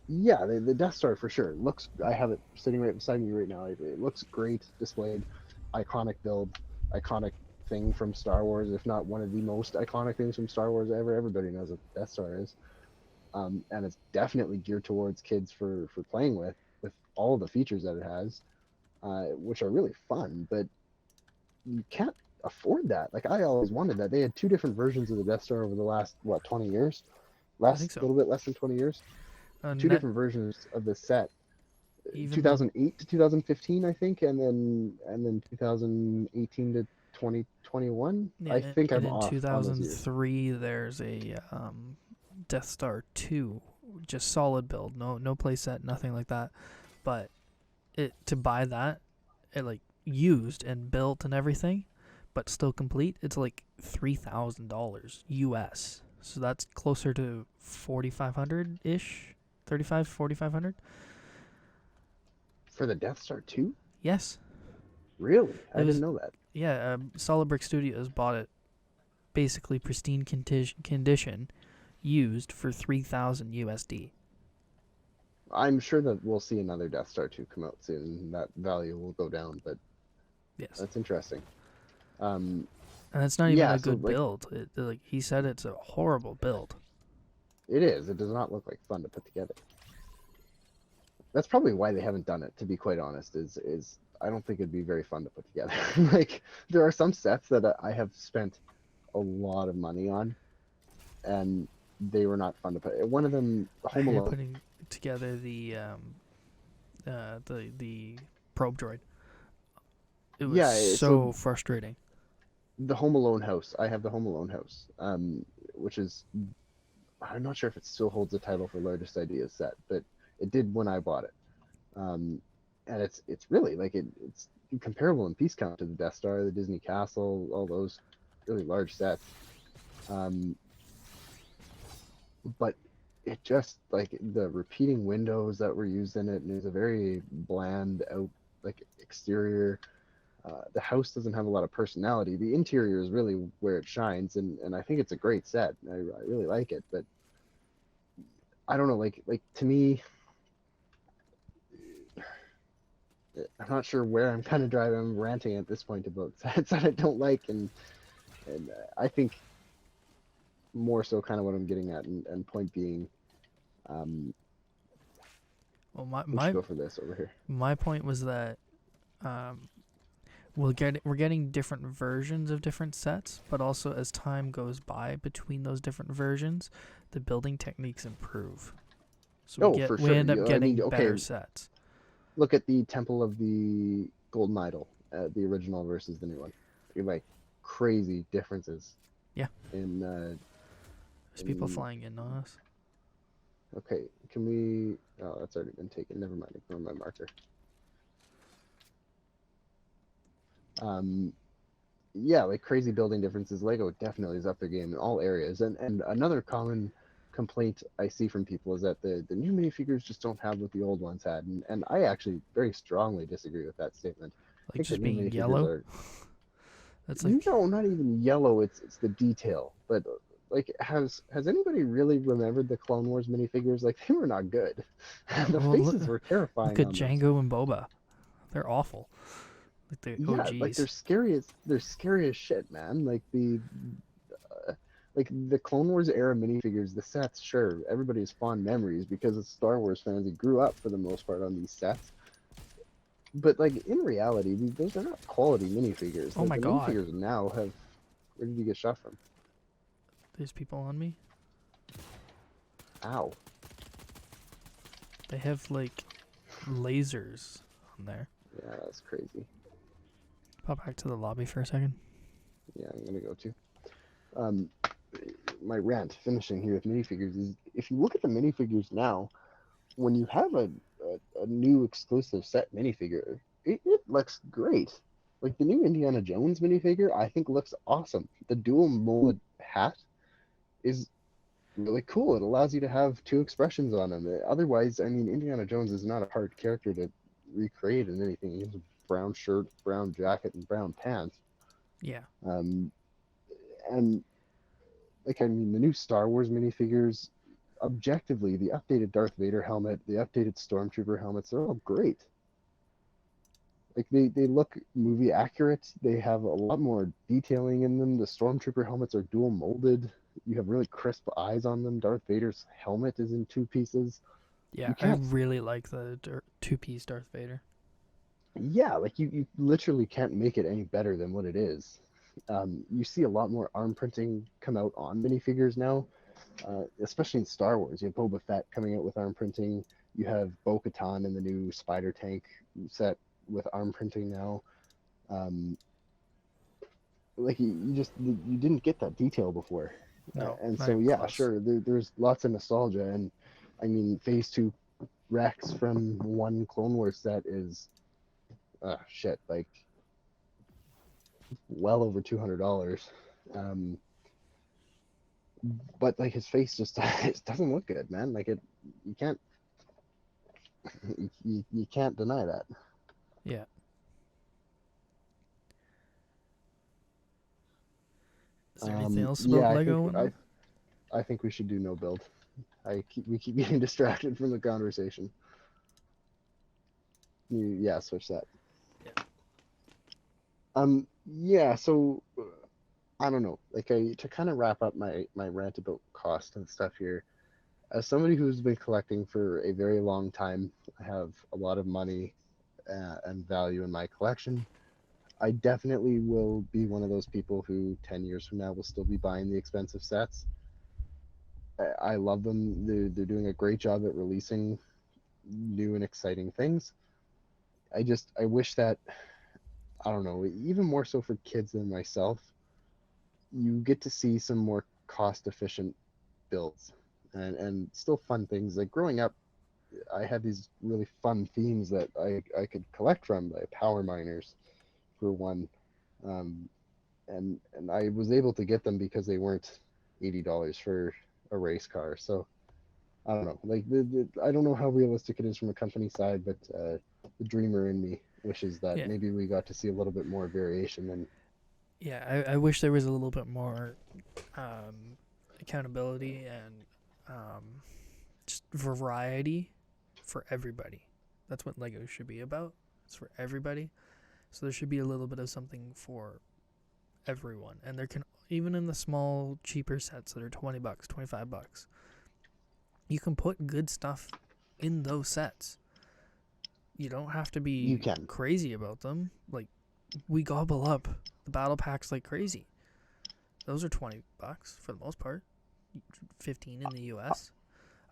yeah, the Death Star for sure. Looks, I have it sitting right beside me right now. It looks great displayed. Iconic build, iconic thing from Star Wars, if not one of the most iconic things from Star Wars ever. Everybody knows what Death Star is. And it's definitely geared towards kids for playing with all the features that it has, which are really fun, but you can't afford that. Like, I always wanted that. They had two different versions of the Death Star over the last, 20 years? I think so. A little bit less than 20 years. Two different versions of the set. 2008 to 2015, I think, and then 2018 to 2021. Yeah, I think I'm off. In 2003, there's a Death Star 2, just solid build, no playset, nothing like that. But to buy that, it like used and built and everything, but still complete, it's like $3,000 US. So that's closer to 4,500 ish, 4,500. For the Death Star 2? Yes. Really? I didn't know that. Yeah, Solid Brick Studios bought it basically pristine condition, used for 3,000 USD. I'm sure that we'll see another Death Star 2 come out soon. That value will go down, but yes, that's interesting. And it's not even a good build. Like he said, it's a horrible build. It is. It does not look like fun to put together. That's probably why they haven't done it, to be quite honest, is I don't think it'd be very fun to put together. Like, there are some sets that I have spent a lot of money on, and they were not fun to put. One of them, Home Alone. Putting together the probe droid. It was so frustrating. The Home Alone house. I have the Home Alone house, which is, I'm not sure if it still holds the title for largest ideas set, but it did when I bought it. And it's really like it's comparable in piece count to the Death Star, the Disney Castle, all those really large sets. But it just like the repeating windows that were used in it, and it was a very bland out like exterior. The house doesn't have a lot of personality. The interior is really where it shines, and I think it's a great set. I really like it, but I don't know, like to me, I'm not sure where I'm kind of driving. I'm ranting at this point about sets that I don't like, and I think more so kind of what I'm getting at, and point being, um, Well, where'd you go for this over here? my point was that um, we're getting different versions of different sets, but also as time goes by between those different versions, the building techniques improve. So Oh, for we sure. end up I mean, getting okay, better sets. look at the Temple of the Golden Idol, the original versus the new one. You're like crazy differences Yeah, in there's people in flying in on us. okay, can we oh that's already been taken. Never mind, ignore my marker. Um yeah, like crazy building differences. Lego definitely is up their game in all areas. And another common complaint I see from people is that the new minifigures just don't have what the old ones had. And I actually very strongly disagree with that statement. I Like think the just new being minifigures yellow. are That's like, no, not even yellow. It's the detail. But like, has anybody really remembered the Clone Wars minifigures? Like, they were not good. The well, faces were look terrifying at on them. Django and Boba. They're awful. Like the Yeah, like OGs. they're scary as shit, man. Uh, like the Clone Wars era minifigures, the sets, sure, everybody has fond memories because it's Star Wars fans who grew up for the most part on these sets. But like in reality, those are not quality minifigures. Oh my The god. minifigures now have. Where did you get shot from? There's people on me. Ow. They have like lasers on there. Yeah, that's crazy. Pop back to the lobby for a second. Yeah, I'm gonna go too. Um, my rant finishing here with minifigures is if you look at the minifigures now, when you have a new exclusive set minifigure, it looks great. Like the new Indiana Jones minifigure, I think looks awesome. The dual molded hat is really cool. It allows you to have two expressions on him. Otherwise, I mean, Indiana Jones is not a hard character to recreate in anything. He has a brown shirt, brown jacket, and brown pants. Yeah. Um, and like I mean, the new Star Wars minifigures, objectively, the updated Darth Vader helmet, the updated Stormtrooper helmets, they're all great. Like they look movie accurate. They have a lot more detailing in them. The Stormtrooper helmets are dual molded. You have really crisp eyes on them. Darth Vader's helmet is in two pieces. Yeah, You I can't, really like the two-piece Darth Vader. yeah, like you literally can't make it any better than what it is. You see a lot more arm printing come out on minifigures now, especially in Star Wars. You have Boba Fett coming out with arm printing. You have Bo-Katan in the new Spider Tank set with arm printing now. Um, like you just you didn't get that detail before, No, and not so even yeah, close. sure, there's lots of nostalgia, and I mean Phase Two Rex from one Clone Wars set is shit like well over $200. Um, but like his face just it doesn't look good, man. Like it, you can't you can't deny that. Yeah. Is there anything else about Yeah, Lego? I think we should do no build. We keep getting distracted from the conversation. Yeah, switch that. Yeah. Yeah, so I don't know. Like to kind of wrap up my rant about cost and stuff here. As somebody who's been collecting for a very long time, I have a lot of money and value in my collection. I definitely will be one of those people who 10 years from now will still be buying the expensive sets. I love them. They're doing a great job at releasing new and exciting things. I wish that I don't know, even more so for kids than myself, you get to see some more cost efficient builds and still fun things. Like growing up, I had these really fun themes that I could collect from, like power miners for one. Um, and I was able to get them because they weren't $80 for a race car. So I don't know. Like I don't know how realistic it is from a company side, but the dreamer in me wishes that Yeah, maybe we got to see a little bit more variation. And yeah. I wish there was a little bit more um, accountability and um, just variety for everybody. That's what Lego should be about. It's for everybody. So there should be a little bit of something for everyone. And there can, even in the small, cheaper sets that are $20, $25, you can put good stuff in those sets. You don't have to you be can. crazy about them. Like, we gobble up the battle packs like crazy. Those are $20 for the most part. 15 in the US.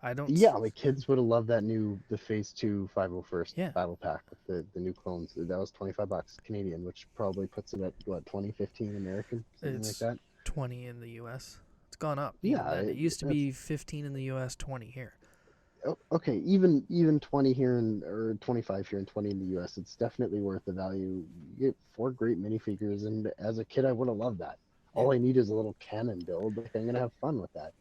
I don't. Yeah, like kids would have loved the Phase 2 501st Yeah, battle pack with the new clones. That was $25 Canadian, which probably puts it at what, 2015 American, something like it's that. 20 in the US. It's gone up even Yeah, then. It used to that's be 15 in the US, 20 here. okay. Even 20 here or 25 here and 20 in the US, it's definitely worth the value. You get four great minifigures, and as a kid, I would have loved that. Yeah. All I need is a little cannon build. Like I'm gonna have fun with that.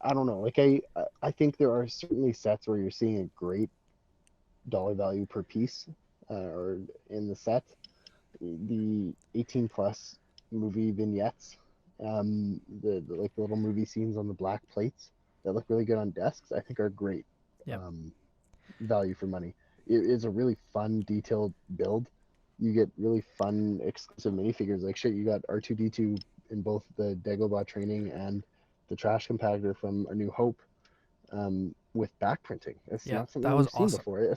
I don't know. Like I think there are certainly sets where you're seeing a great dollar value per piece, or in the set. The 18 plus movie vignettes, the like the little movie scenes on the black plates that look really good on desks, I think are great. Yep. Value for money. It is a really fun, detailed build. You get really fun, exclusive minifigures. Like shit, you got R2D2 in both the Dagobah training and the trash compactor from A New Hope, with back printing. It's Yeah, not something that was we've seen awesome. before.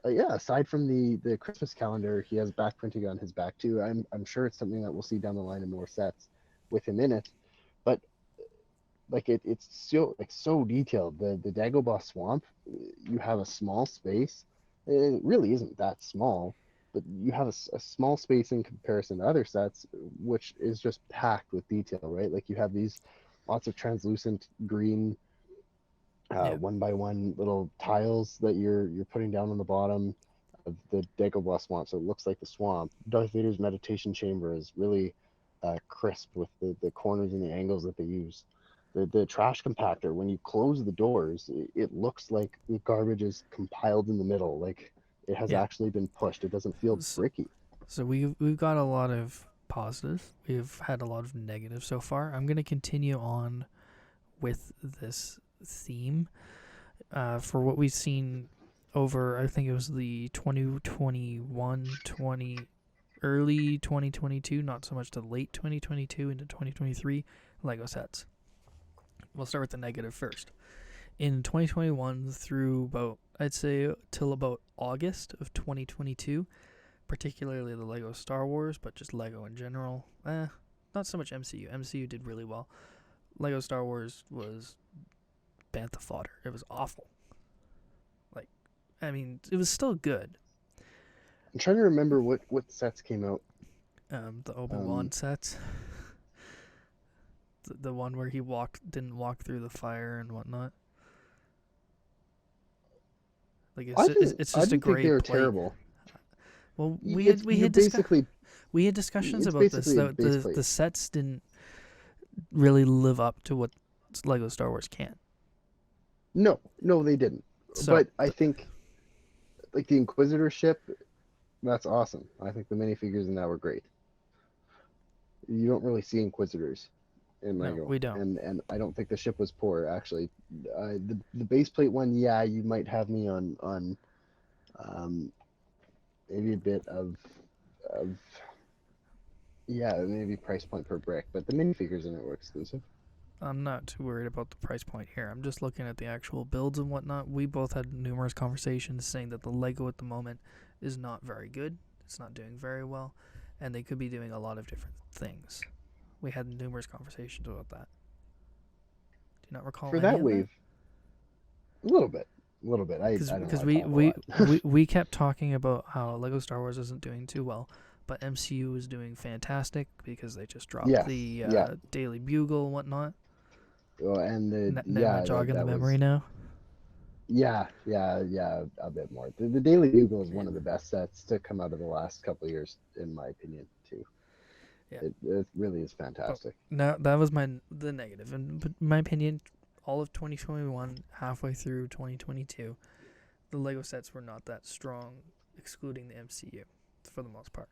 Yeah, aside from the Christmas calendar, he has back printing on his back too. I'm sure it's something that we'll see down the line in more sets with him in it. But like it's so like so detailed. The Dagobah swamp, you have a small space. It really isn't that small, but you have a small space in comparison to other sets, which is just packed with detail, right? Like you have these lots of translucent green, Yeah, one by one little tiles that you're putting down on the bottom of the Dagobah swamp, so it looks like the swamp. Darth Vader's meditation chamber is really crisp with the corners and the angles that they use. The trash compactor, when you close the doors, it looks like the garbage is compiled in the middle, like it has yeah. actually been pushed. It doesn't feel So, bricky. so we've got a lot of positives. We've had a lot of negatives so far. I'm gonna continue on with this theme. For what we've seen over, I think it was the 2021, early 2022, not so much the late 2022 into 2023 Lego sets. We'll start with the negative first. In 2021 through about, I'd say, till about August of 2022, particularly the Lego Star Wars, but just Lego in general, not so much MCU. MCU did really well. Lego Star Wars was bantha fodder. It was awful. Like, I mean, it was still good. I'm trying to remember what sets came out. The Obi-Wan sets. The one where he didn't walk through the fire and whatnot. Like it's I just a didn't think they gray were plate. terrible. Well, You're basically we had discussions it's about this. basically a base plate. The sets didn't really live up to what Lego Star Wars can. No, they didn't. So But I think like the Inquisitor ship, that's awesome. I think the minifigures in that were great. You don't really see Inquisitors in no, Lego, we don't. and I don't think the ship was poor actually. The base plate one, yeah, you might have me on um, maybe a bit of yeah, maybe price point per brick, but the minifigures in it were exclusive. I'm not too worried about the price point here. I'm just looking at the actual builds and whatnot. We both had numerous conversations saying that the Lego at the moment is not very good. It's not doing very well, and they could be doing a lot of different things. We had numerous conversations about that. Do you not recall For any that of that? wave, a little bit, I don't Because recall a lot. we kept talking about how Lego Star Wars isn't doing too well, but MCU is doing fantastic because they just dropped Yes, the yeah. Daily Bugle and whatnot. Well, and Am I jogging the that memory was now? yeah, a bit more. The Daily Bugle is Yeah. one of the best sets to come out of the last couple of years, in my opinion, too. Yeah. It really is But fantastic. now that was the negative, and but in my opinion, all of 2021, halfway through 2022, the Lego sets were not that strong, excluding the MCU, for the most part.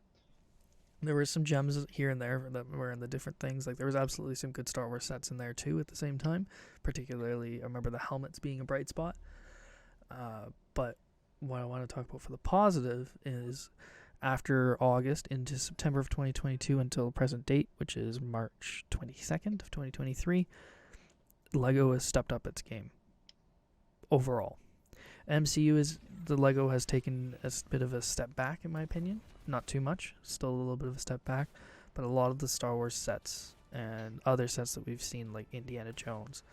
There were some gems here and there that were in the different things. Like, there was absolutely some good Star Wars sets in there, too, at the same time. Particularly, I remember the helmets being a bright spot. But what I want to talk about for the positive is after August into September of 2022 until present date, which is March 22nd of 2023, Lego has stepped up its game overall. The Lego has taken a bit of a step back, in my opinion. Not too much, still a little bit of a step back, but a lot of the Star Wars sets and other sets that we've seen, like Indiana Jones,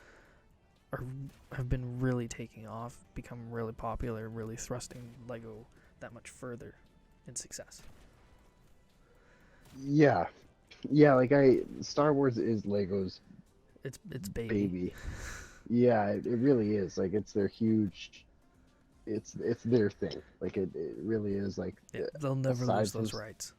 have been really taking off, become really popular, really thrusting Lego that much further in success. Yeah, like Star Wars is Lego's It's baby. Yeah, it really is. Like, it's their huge. It's their thing. Like, it really is. Like, They'll never lose those rights.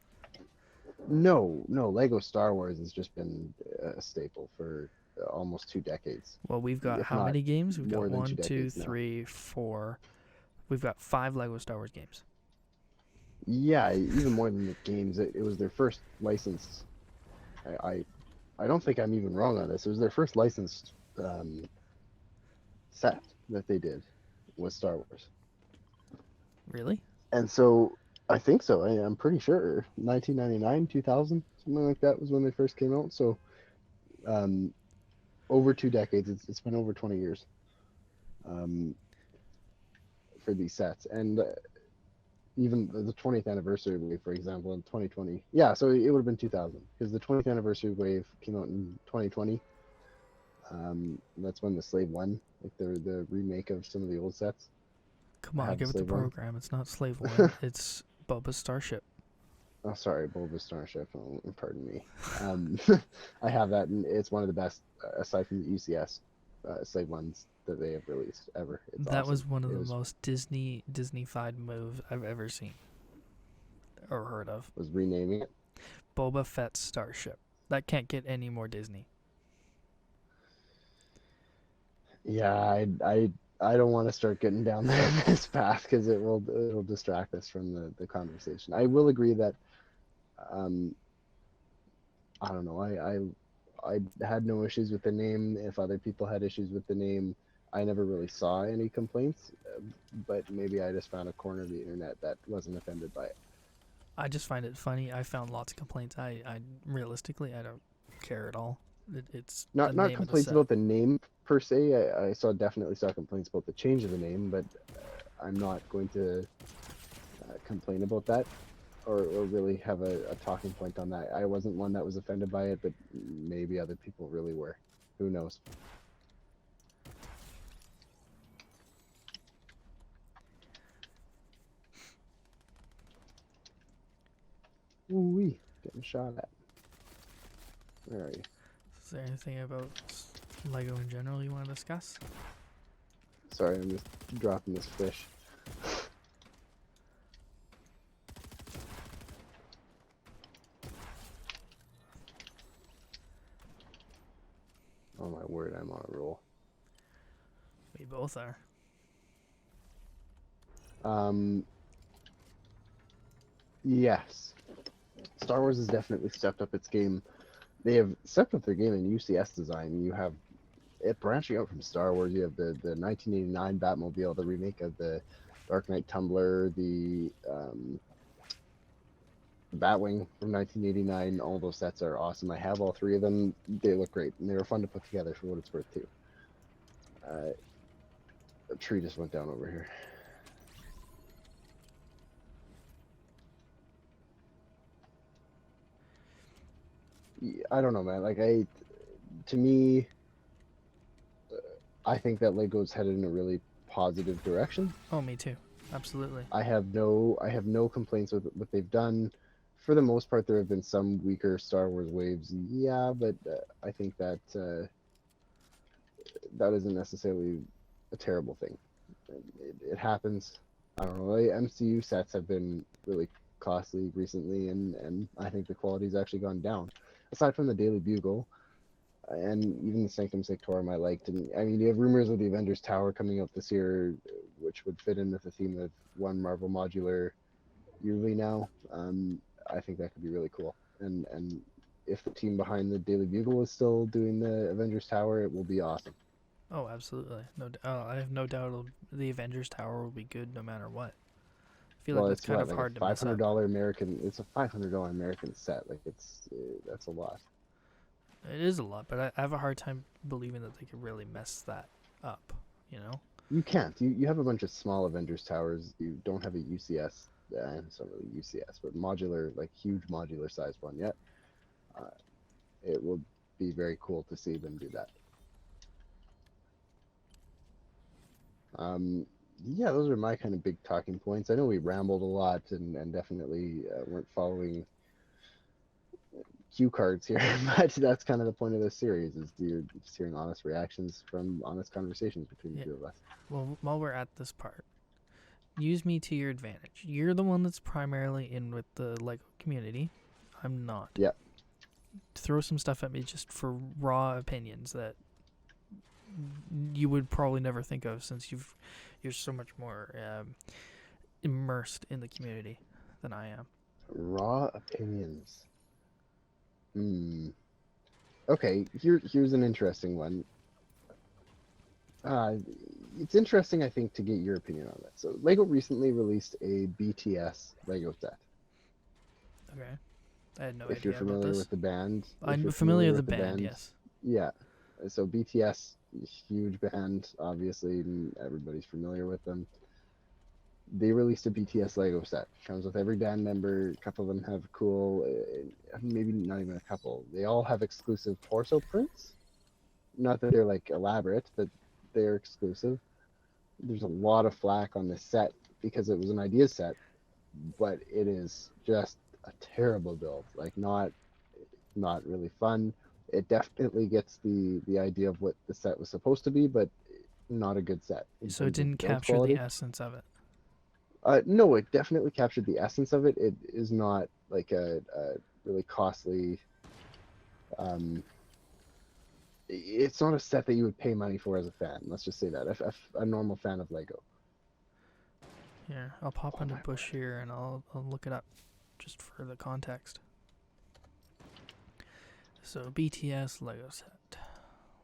No, Lego Star Wars has just been a staple for almost 2 decades. Well, we've got how many games? We've got 1, 2, 3, 4. We've got 5 Lego Star Wars games. Yeah, even more than the games. It was their first licensed. I don't think I'm even wrong on this. It was their first licensed set that they did was Star Wars. Really? And so I think so. I'm pretty sure 1999, 2000, something like that was when they first came out. So over 2 decades. It's been over 20 years for these sets. And even the 20th anniversary wave, for example, in 2020. Yeah, so it would have been 2000 because the 20th anniversary wave came out in 2020. That's when the Slave One, like the remake of some of the old sets. Come on, give it the program. It's not Slave One. It's Boba's Starship. Oh, sorry, Boba's Starship. Oh, pardon me. I have that, and it's one of the best, aside from the UCS Slave Ones that they have released ever. It's that awesome. Was one of the most Disney-fied moves I've ever seen or heard of. Was renaming it Boba Fett's Starship. That can't get any more Disney. Yeah, I don't want to start getting down this path because it'll distract us from the conversation. I will agree that I don't know. I had no issues with the name. If other people had issues with the name, I never really saw any complaints. But maybe I just found a corner of the internet that wasn't offended by it. I just find it funny. I found lots of complaints. I realistically, I don't care at all. It's not complaints about the name per se. I definitely saw complaints about the change of the name, but I'm not going to complain about that or really have a talking point on that. I wasn't one that was offended by it, but maybe other people really were. Who knows? Ooh-wee, getting shot at. Where are you? Is there anything about Lego in general you want to discuss? Sorry, I'm just dropping this fish. Oh my word, I'm on a roll. We both are. Yes. Star Wars has definitely stepped up its game. They have stepped up their game in UCS design. You have it branching out from Star Wars. You have the 1989 Batmobile, the remake of the Dark Knight Tumbler, the Batwing from 1989. All those sets are awesome. I have all 3 of them. They look great, and they were fun to put together for what it's worth too. A tree just went down over here. I don't know, man. Like, to me, I think that Lego's headed in a really positive direction. Oh, me too. Absolutely. I have no complaints with what they've done. For the most part, there have been some weaker Star Wars waves. Yeah, but I think that that isn't necessarily a terrible thing. It happens. I don't know. MCU sets have been really costly recently, and I think the quality's actually gone down. Aside from the Daily Bugle, and even the Sanctum Sanctorum I liked. And I mean, you have rumors of the Avengers Tower coming out this year, which would fit in with the theme of one Marvel modular yearly now. I think that could be really cool. And if the team behind the Daily Bugle is still doing the Avengers Tower, it will be awesome. Oh, absolutely. I have no doubt the Avengers Tower will be good no matter what. I feel Well, like that's it's kind what, of like hard a to mess up. $500 American. It's a $500 American set. Like that's a lot. It is a lot, but I have a hard time believing that they could really mess that up, you know? You can't. You have a bunch of small Avengers towers. You don't have a UCS. It's not really UCS, but modular, like huge modular sized one yet. Uh, it will be very cool to see them do that. Yeah, those are my kind of big talking points. I know we rambled a lot and definitely weren't following cue cards here, but that's kind of the point of this series is you're just hearing honest reactions from honest conversations between the two of us. Well, while we're at this part, use me to your advantage. You're the one that's primarily in with the Lego community. I'm not. Yeah. Throw some stuff at me just for raw opinions that you would probably never think of since you're so much more immersed in the community than I am. Raw opinions. Okay, here's an interesting one. It's interesting, I think, to get your opinion on that. So, Lego recently released a BTS Lego set. Okay. I had no If idea you're familiar about this. with the band, I'm familiar with the band, yes. Yeah. So BTS, huge band, obviously, and everybody's familiar with them. They released a BTS Lego set. Comes with every band member. A couple of them have cool, maybe not even a couple. They all have exclusive torso prints. Not that they're like elaborate, but they're exclusive. There's a lot of flack on this set because it was an idea set, but it is just a terrible build. Like not really fun. It definitely gets the idea of what the set was supposed to be, but not a good set. So it didn't capture the essence of it. No, it definitely captured the essence of it. It is not like a really costly. It's not a set that you would pay money for as a fan. Let's just say that. If a normal fan of Lego. Here, I'll pop into Bush here and I'll look it up just for the context. So BTS Lego set.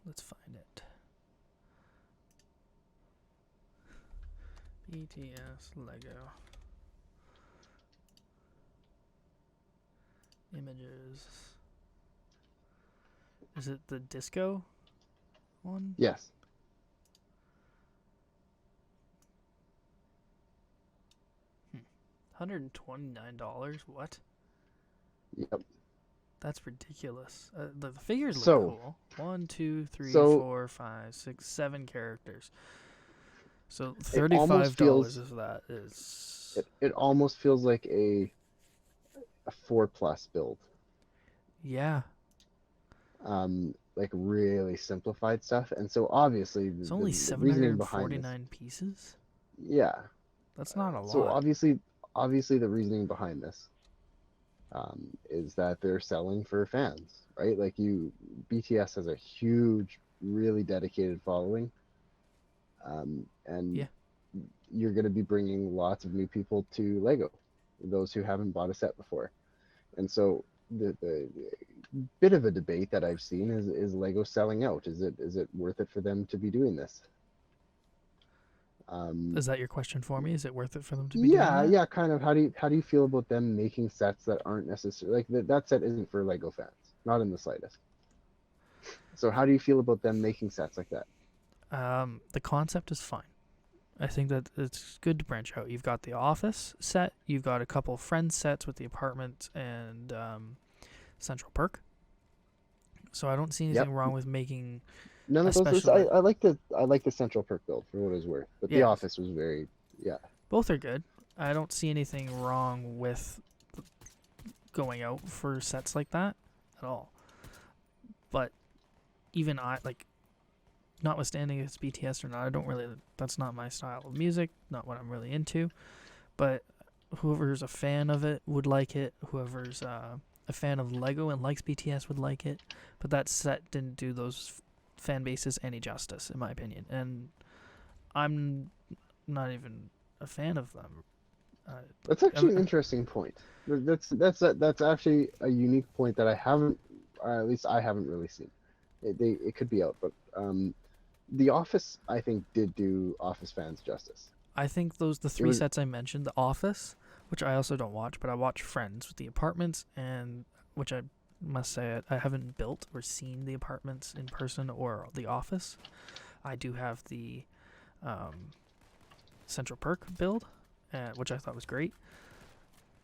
Let's find it. BTS Lego. Images. Is it the disco one? Yes. $129? What? Yep. That's ridiculous. The figures look cool. 1, 2, 3, 4, 5, 6, 7 characters. So $35 of that is. It almost feels like a 4+ build. Yeah. Like really simplified stuff, and so obviously it's only 749 pieces. Yeah. That's not a lot. So obviously the reasoning behind this is that they're selling for fans, right? Like BTS has a huge, really dedicated following, and yeah. You're going to be bringing lots of new people to Lego, those who haven't bought a set before, and so the bit of a debate that I've seen is Lego selling out? Is it worth it for them to be doing this? Is that your question for me? Is it worth it for them to be doing that? Yeah, kind of. How do you feel about them making sets that aren't necessarily like that set isn't for Lego fans, not in the slightest. So how do you feel about them making sets like that? The concept is fine. I think that it's good to branch out. You've got the office set, you've got a couple of friend sets with the apartment and Central Perk. So I don't see anything wrong with making. None of those. I like the Central Perk build for what it's worth, but the office was very Both are good. I don't see anything wrong with going out for sets like that at all. But even notwithstanding if it's BTS or not, that's not my style of music, not what I'm really into. But whoever's a fan of it would like it. Whoever's a fan of Lego and likes BTS would like it, but that set didn't do those fan bases any justice, in my opinion. And I'm not even a fan of them. That's actually an interesting point. That's actually a unique point that I haven't, or at least I haven't really seen. It could be out, but The Office I think did do Office fans justice. I think the three sets I mentioned, The Office, which I also don't watch, but I watch Friends with the apartments, and which I must say I haven't built or seen the apartments in person or The Office. I do have the Central Perk build, which I thought was great.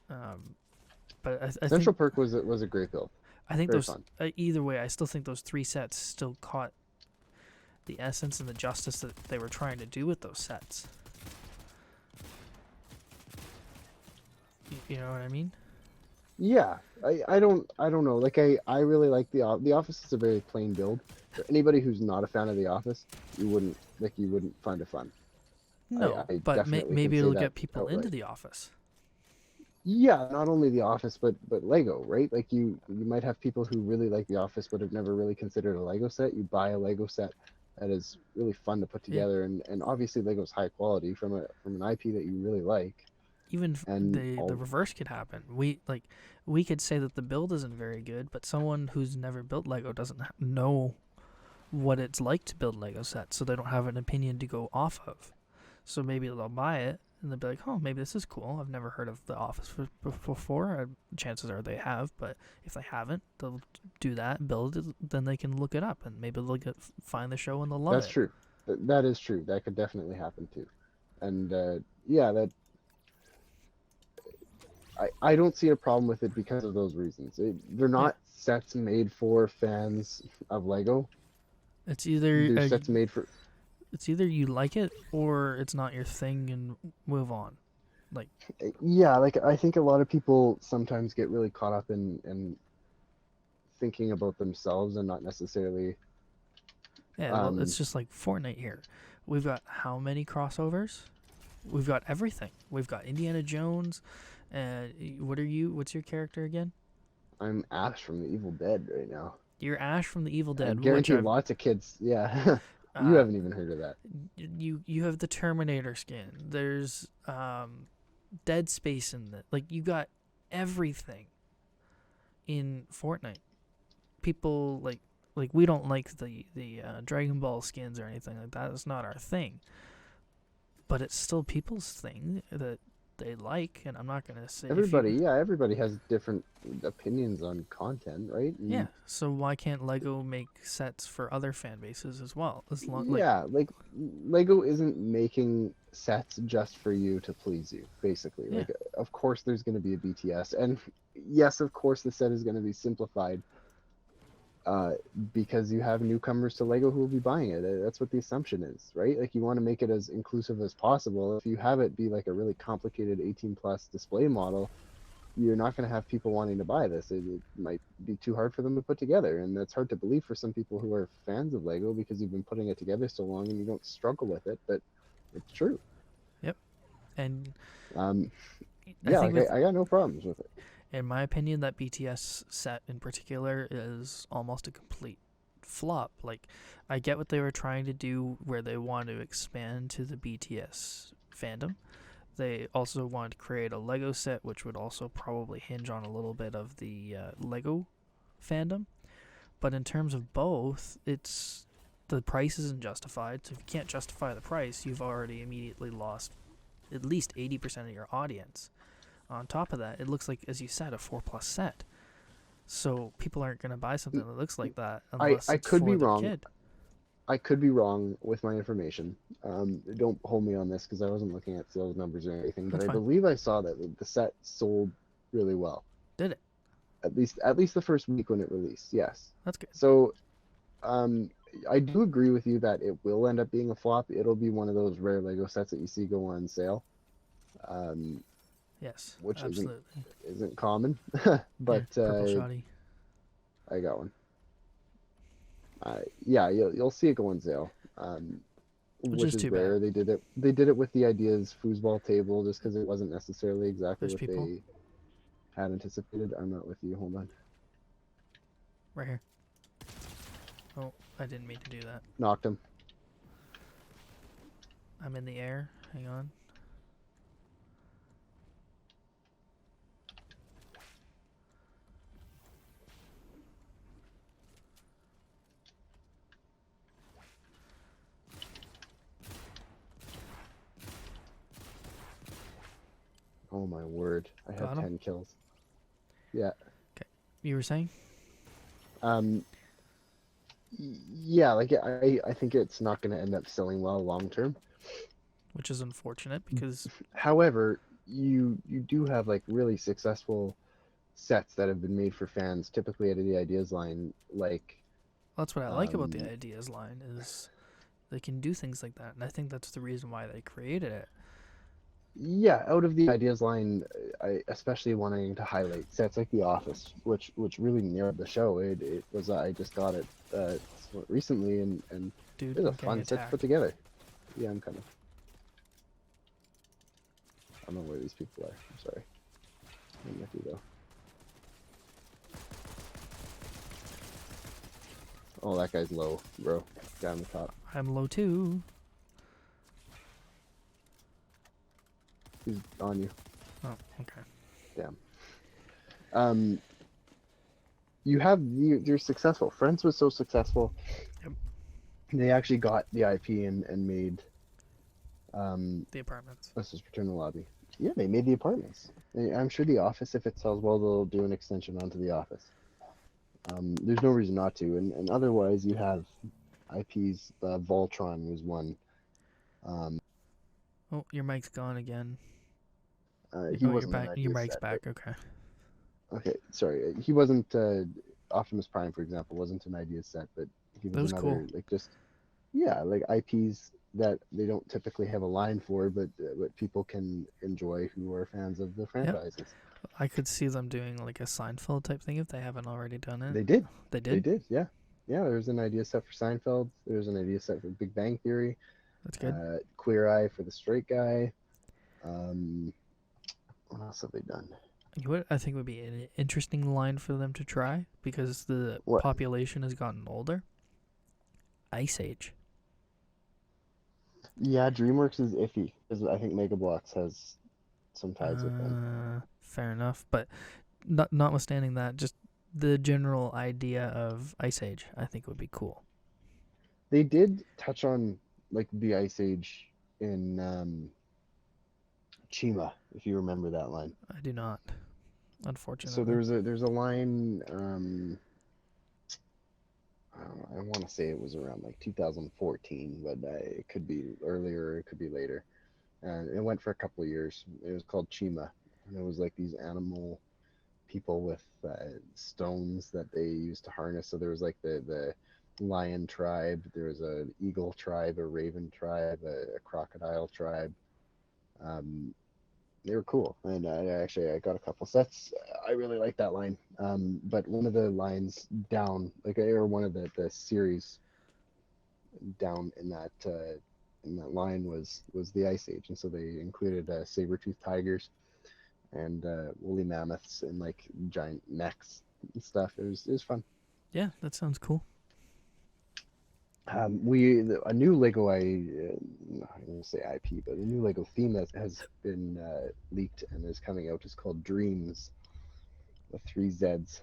But I Central think, Perk was a great build. I think Very those fun. Either way, I still think those three sets still caught the essence and the justice that they were trying to do with those sets. You know what I mean? Yeah, I don't know. Like I really like The Office is a very plain build. For anybody who's not a fan of The Office, you wouldn't find it fun. No, I but definitely maybe can say it'll that get people into outright. The Office. Yeah, not only The Office, but Lego, right? Like you might have people who really like The Office, but have never really considered a Lego set. You buy a Lego set that is really fun to put Yeah. together, and obviously Lego's high quality from an IP that you really like. Even And the reverse could happen. We could say that the build isn't very good, but someone who's never built Lego doesn't know what it's like to build Lego sets, so they don't have an opinion to go off of. So maybe they'll buy it and they'll be like, "Oh, maybe this is cool. I've never heard of The Office before." Chances are they have, but if they haven't, they'll do that, build it, then they can look it up, and maybe they'll find the show and they'll love that's it. true. That is true. That could definitely happen too. And yeah, that I don't see a problem with it because of those reasons. They're Yeah. not sets made for fans of Lego. It's either They're sets made for. it's either you like it or it's not your thing and move on. Like, Yeah, like I think a lot of people sometimes get really caught up in thinking about themselves and not necessarily. yeah, well, it's just like Fortnite here. We've got how many crossovers? We've got everything. We've got Indiana Jones. What are you? What's your character again? I'm Ash from the Evil Dead right now. You're Ash from the Evil I Dead, which guarantee I've lots of kids. Yeah, you uh, haven't even heard of that. you have the Terminator skin. There's Dead Space in that. Like, you got everything in Fortnite. People like we don't like the Dragon Ball skins or anything like that. It's not our thing. But it's still people's thing that they like, and I'm not gonna say Everybody has different opinions on content, right? And yeah. So why can't Lego make sets for other fan bases as well? As long like Lego isn't making sets just for you to please you, basically. yeah, Like, of course there's going to be a BTS, and yes, of course the set is going to be simplified, because you have newcomers to Lego who will be buying it. That's what the assumption is, right? Like, you want to make it as inclusive as possible. If you have it be like a really complicated 18 plus display model, you're not going to have people wanting to buy this. It might be too hard for them to put together, and that's hard to believe for some people who are fans of Lego because you've been putting it together so long and you don't struggle with it, but it's true. yep. And Yeah, think I got no problems with it. in my opinion, that BTS set in particular is almost a complete flop. Like, I get what they were trying to do, where they want to expand to the BTS fandom. They also wanted to create a Lego set, which would also probably hinge on a little bit of the Lego fandom. But in terms of both, the price isn't justified. So if you can't justify the price, you've already immediately lost at least 80% of your audience. On top of that, it looks like, as you said, a 4+ set. So people aren't going to buy something that looks like that unless I it's could for be their wrong. kid. I could be wrong with my information. Don't hold me on this because I wasn't looking at sales numbers or anything, but That's I fine. believe I saw that the set sold really well. Did it? At least the first week when it released. Yes. That's good. So, I do agree with you that it will end up being a flop. It'll be one of those rare Lego sets that you see go on sale. Yes, Which absolutely. isn't common, but Purple shoddy. I got one. Yeah, you'll see it go on sale, which is is too rare. bad. They did it with the ideas foosball table just because it wasn't necessarily exactly There's what people. they. had anticipated. I'm not with you. Hold on. Right here. Oh, I didn't mean to do that. Knocked him. I'm in the air. Hang on. Oh my word! I Got had him? 10 kills. Yeah. Okay. You were saying? Um. Yeah. Like I think it's not going to end up selling well long term. Which is unfortunate because However, you do have like really successful sets that have been made for fans, typically out of the ideas line, like that's what I like about the um, ideas line is they can do things like that, and I think that's the reason why they created it. yeah, out of the ideas line, I especially wanting to highlight sets like The Office, which really nailed the show. It was I just got it recently, and Dude, it was I'm a getting fun set to put attacked. together. Yeah, I'm kind of. I don't know where these people are. I'm sorry. I'm with you though. Oh, that guy's low, bro. Guy on the top. I'm low too. He's on you. Oh, okay. Damn. Um, you're successful. Friends was so successful. Yep. They actually got the IP and made The apartments. let's just return the lobby. Yeah, they made the apartments. I'm sure The Office, if it sells well, they'll do an extension onto The Office. There's no reason not to, and otherwise you have IPs. Voltron was one. Um, Oh, your mic's gone again. he Oh, you're wasn't an back. Your idea mic's set, but back. Okay. okay, sorry, he wasn't. Optimus Prime, for example, wasn't an idea set, but he That was was cool. another like just yeah, like IPs that they don't typically have a line for, but what people can enjoy who are fans of the Yep. franchises. I could see them doing like a Seinfeld type thing if they haven't already done it. They did. They They did? did. Yeah. Yeah. There was an idea set for Seinfeld. There was an idea set for Big Bang Theory. That's good. Queer Eye for the Straight Guy. Um, what else have they done? You know what I think would be an interesting line for them to try because the What? population has gotten older? Ice Age. Yeah, DreamWorks is iffy because I think Mega Bloks has some ties with them. Fair enough. But notwithstanding that, just the general idea of Ice Age, I think would be cool. They did touch on like the Ice Age in Chima, if you remember that line. I do not, So unfortunately. there's a line. I want to say it was around like 2014, but it could be earlier, it could be later. And it went for a couple of years. It was called Chima, and it was like these animal people with stones that they used to harness. So there was like the lion tribe, there was a eagle tribe, a raven tribe, a crocodile tribe. Um, they were cool, and I got a couple sets. I really like that line. But one of the lines down, like or one of the series down in that line was the Ice Age, and so they included saber-toothed tigers and woolly mammoths and like giant necks and stuff. It was fun. Yeah, that sounds cool. A new Lego I'm gonna say IP, but a new Lego theme that has been leaked and is coming out is called Dreams with three Z's.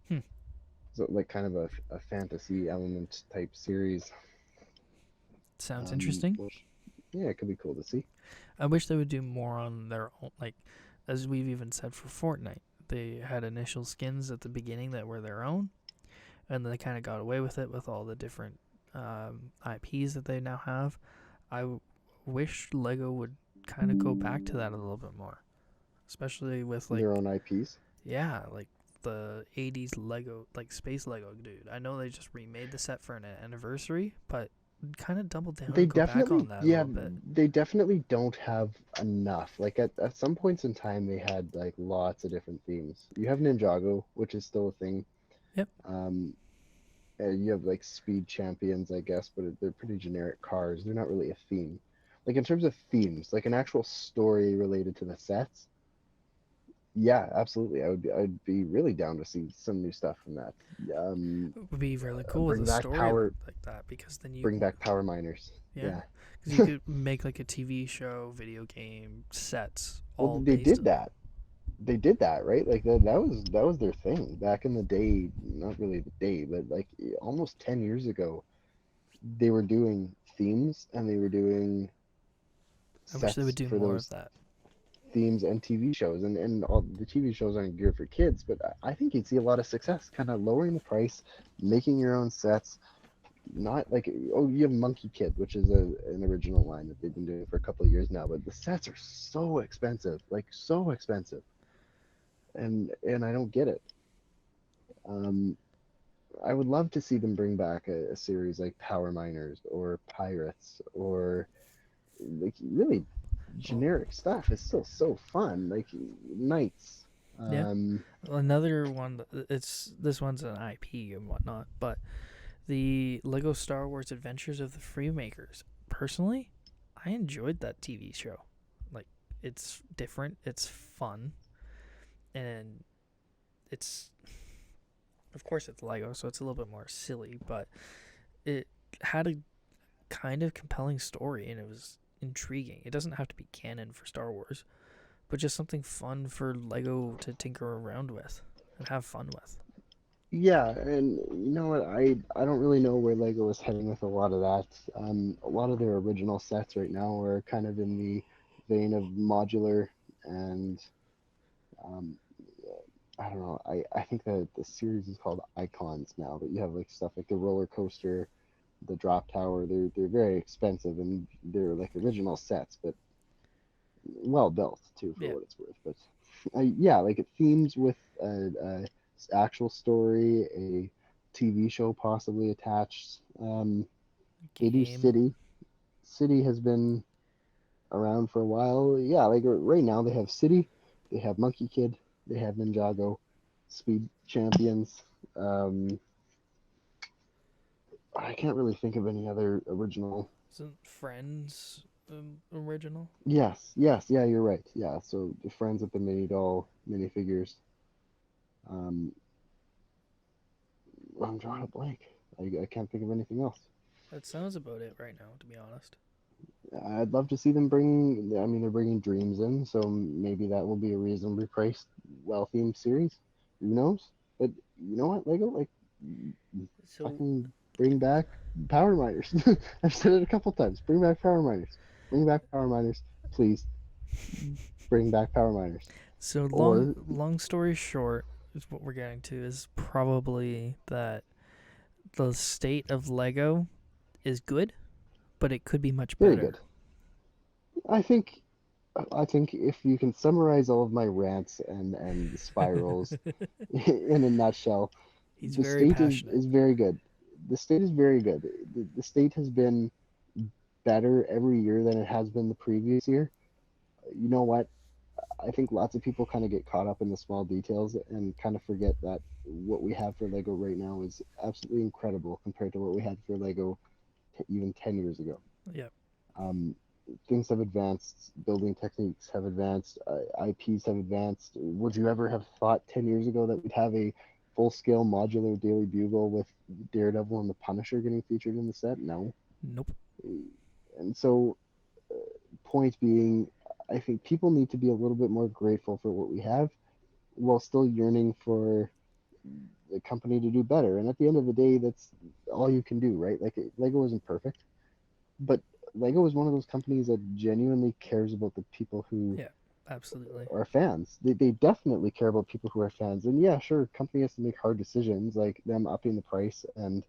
Hmm. So like kind of a fantasy element type series. Sounds interesting. Which yeah, it could be cool to see. I wish they would do more on their own. Like, as we've even said for Fortnite, they had initial skins at the beginning that were their own, and then they kind of got away with it with all the different IPs that they now have. Wish Lego would kind of go back to that a little bit more, especially with like Their own IPs. yeah, like the 80s Lego, like Space Lego, dude. I know they just remade the set for an anniversary, but kind of double down They and go back on definitely, that a yeah, little bit. they definitely don't have enough. Like at some points in time, they had like lots of different themes. You have Ninjago, which is still a thing. Yep. You have like Speed Champions, I guess, but they're pretty generic cars. They're not really a theme. Like in terms of themes, like an actual story related to the sets, Yeah, absolutely. I'd be really down to see some new stuff from that. It would be really cool with Bring a back story power, like that, because then you, bring back power miners. yeah, Yeah. because you could make like a TV show, video game sets Well, all they based did on. that. They did that, right? Like that was their thing back in the day. Not really the day, but like almost 10 years ago, they were doing themes and they were doing I wish they would sets do for more of those that. themes and TV shows. And all the TV shows aren't geared for kids, but I think you'd see a lot of success, kind of lowering the price, making your own sets. Not like, oh, you have Monkey Kid, which is an original line that they've been doing for a couple of years now, but the sets are so expensive, like so expensive, and I don't get it. Um, I would love to see them bring back a series like Power Miners or Pirates or like really Well, generic stuff. Is still so fun, like Knights. yeah, Um, another one. It's this one's an IP and whatnot, but the Lego Star Wars Adventures of the Freemakers. Personally, I enjoyed that TV show. Like, it's different, it's fun, and it's, of course it's Lego, so it's a little bit more silly, but it had a kind of compelling story and it was intriguing. It doesn't have to be canon for Star Wars, but just something fun for Lego to tinker around with and have fun with. yeah, and you know what? I don't really know where Lego is heading with a lot of that. A lot of their original sets right now are kind of in the vein of modular and um, I don't know. I think that the series is called Icons now, but you have like stuff like the roller coaster, the drop tower. They're very expensive and they're like original sets, but well built too for Yeah, what it's worth. But yeah, like it themes with a actual story, a TV show possibly attached. They do game. City. City has been around for a while. Yeah, like right now they have City, they have Monkey Kid, they have Ninjago, Speed Champions. Um, I can't really think of any other original. Isn't Friends original? Yes, yes, yeah, you're right. Yeah, so the friends with the mini doll minifigures. Um, I'm drawing a blank. I can't think of anything else. That sounds about it right now, to be honest. I'd love to see them bring. I mean, they're bringing Dreams in, so maybe that will be a reasonably priced, well-themed series. Who knows? But you know what, Lego? Like, So, fucking bring back Power Miners. I've said it a couple times. Bring back Power Miners. Bring back Power Miners, please. Bring back Power Miners. so long Or long story short, is what we're getting to is probably that the state of Lego is good, but it could be much very better. good. I think. I think if you can summarize all of my rants and spirals in a nutshell, He's the very state passionate. is very good. The state is very good. The state has been better every year than it has been the previous year. You know what? I think lots of people kind of get caught up in the small details and kind of forget that what we have for Lego right now is absolutely incredible compared to what we had for Lego even 10 years ago. Yeah. Um, Things have advanced, building techniques have advanced, IPs have advanced. Would you ever have thought 10 years ago that we'd have a full scale modular Daily Bugle with Daredevil and the Punisher getting featured in the set? No. Nope. And so, point being, I think people need to be a little bit more grateful for what we have while still yearning for the company to do better. And at the end of the day, that's all you can do, right? Like, Lego isn't perfect, but Lego is one of those companies that genuinely cares about the people who Yeah. Absolutely. are fans. They definitely care about people who are fans. And yeah, sure, company has to make hard decisions like them upping the price and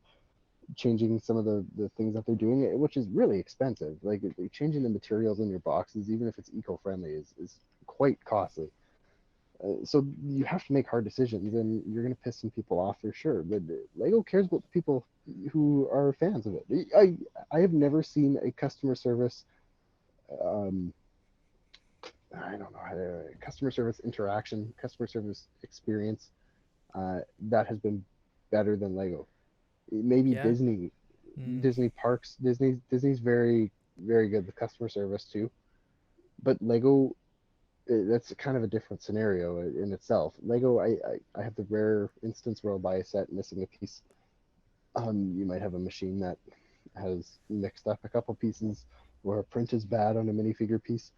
changing some of the things that they're doing, which is really expensive. Like changing the materials in your boxes, even if it's eco-friendly, is quite costly. So you have to make hard decisions, and you're going to piss some people off for sure. But Lego cares about the people who are fans of it. I have never seen a customer service um, I don't know, customer service interaction, customer service experience that has been better than Lego. Maybe Yeah. Disney, Mm. Disney parks, Disney's very very good with customer service too. But Lego that's kind of a different scenario in itself. Lego, I have the rare instance where I'll buy a set missing a piece. You might have a machine that has mixed up a couple pieces, or a print is bad on a minifigure piece.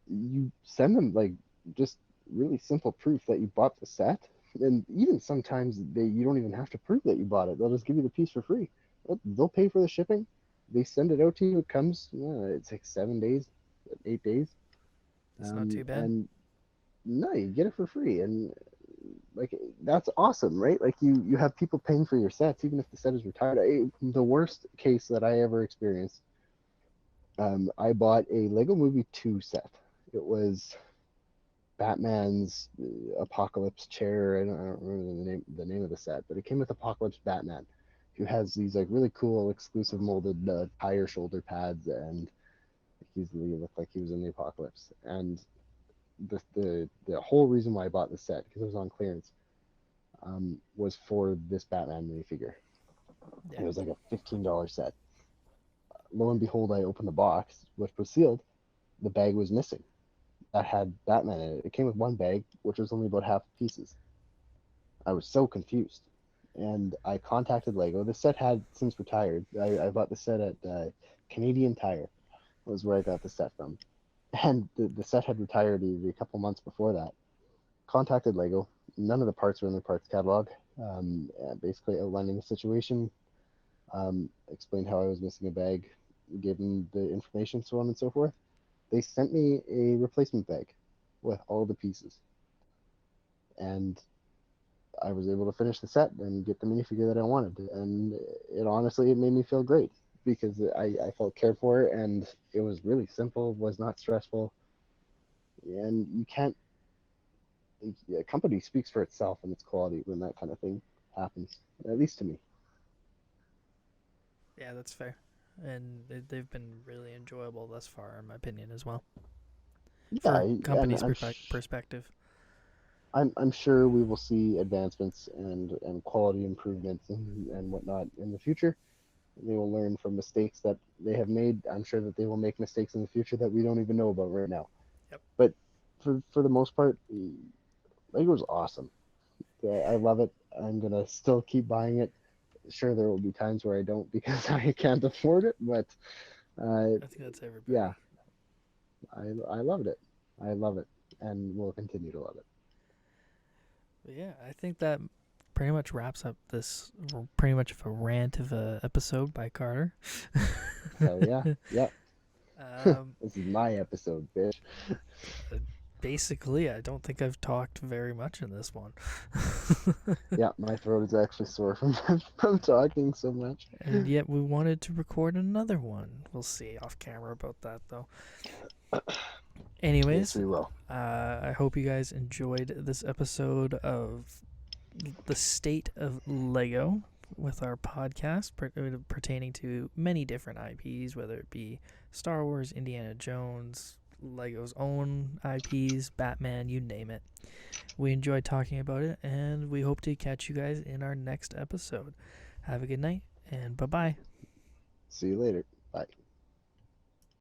You send them like just really simple proof that you bought the set, and even sometimes you don't even have to prove that you bought it. They'll just give you the piece for free. They'll pay for the shipping. They send it out to you. It comes. It's like 7 days, 8 days. It's not too bad. And no, you get it for free, and like that's awesome, right? Like you have people paying for your sets, even if the set is retired. The worst case that I ever experienced, I bought a Lego Movie 2 set. It was Batman's Apocalypse chair. I don't remember the name of the set, but it came with Apocalypse Batman, who has these like really cool exclusive molded tire shoulder pads, and he looked like he was in the apocalypse. And the whole reason why I bought the set, because it was on clearance, was for this Batman minifigure. Yeah. It was like a $15 set. Lo and behold, I opened the box, which was sealed. The bag was missing. That had Batman in it. It came with one bag, which was only about half the pieces. I was so confused, and I contacted Lego. The set had since retired. I bought the set at Canadian Tire. Was where I got the set from, and the set had retired a couple months before that. Contacted Lego. None of the parts were in the parts catalog. Basically outlining the situation. Explained how I was missing a bag. Gave them the information, so on and so forth. They sent me a replacement bag with all the pieces, and I was able to finish the set and get the minifigure that I wanted. And it made me feel great, because I felt cared for, and it was really simple, was not stressful. And you can't, a company speaks for itself and its quality when that kind of thing happens, at least to me. Yeah, that's fair. And they've been really enjoyable thus far, in my opinion, as well. Yeah, For company's perspective. I'm sure we will see advancements and quality improvements and whatnot in the future. They will learn from mistakes that they have made. I'm sure that they will make mistakes in the future that we don't even know about right now. Yep. But for the most part, Lego's awesome. I love it. I'm gonna still keep buying it. Sure, there will be times where I don't because I can't afford it, but I think that's everybody. Yeah, I loved it. I love it, and will continue to love it. But yeah, I think that pretty much wraps up this pretty much of a rant of a episode by Carter. Hell yeah, yep. This is my episode, bitch. Basically, I don't think I've talked very much in this one. Yeah, my throat is actually sore from talking so much. And yet we wanted to record another one. We'll see off camera about that, though. Anyways, yes, we will. I hope you guys enjoyed this episode of the state of Lego with our podcast pertaining to many different IPs, whether it be Star Wars, Indiana Jones, Lego's own IPs, Batman, you name it. We enjoyed talking about it, and we hope to catch you guys in our next episode. Have a good night, and bye-bye. See you later. Bye.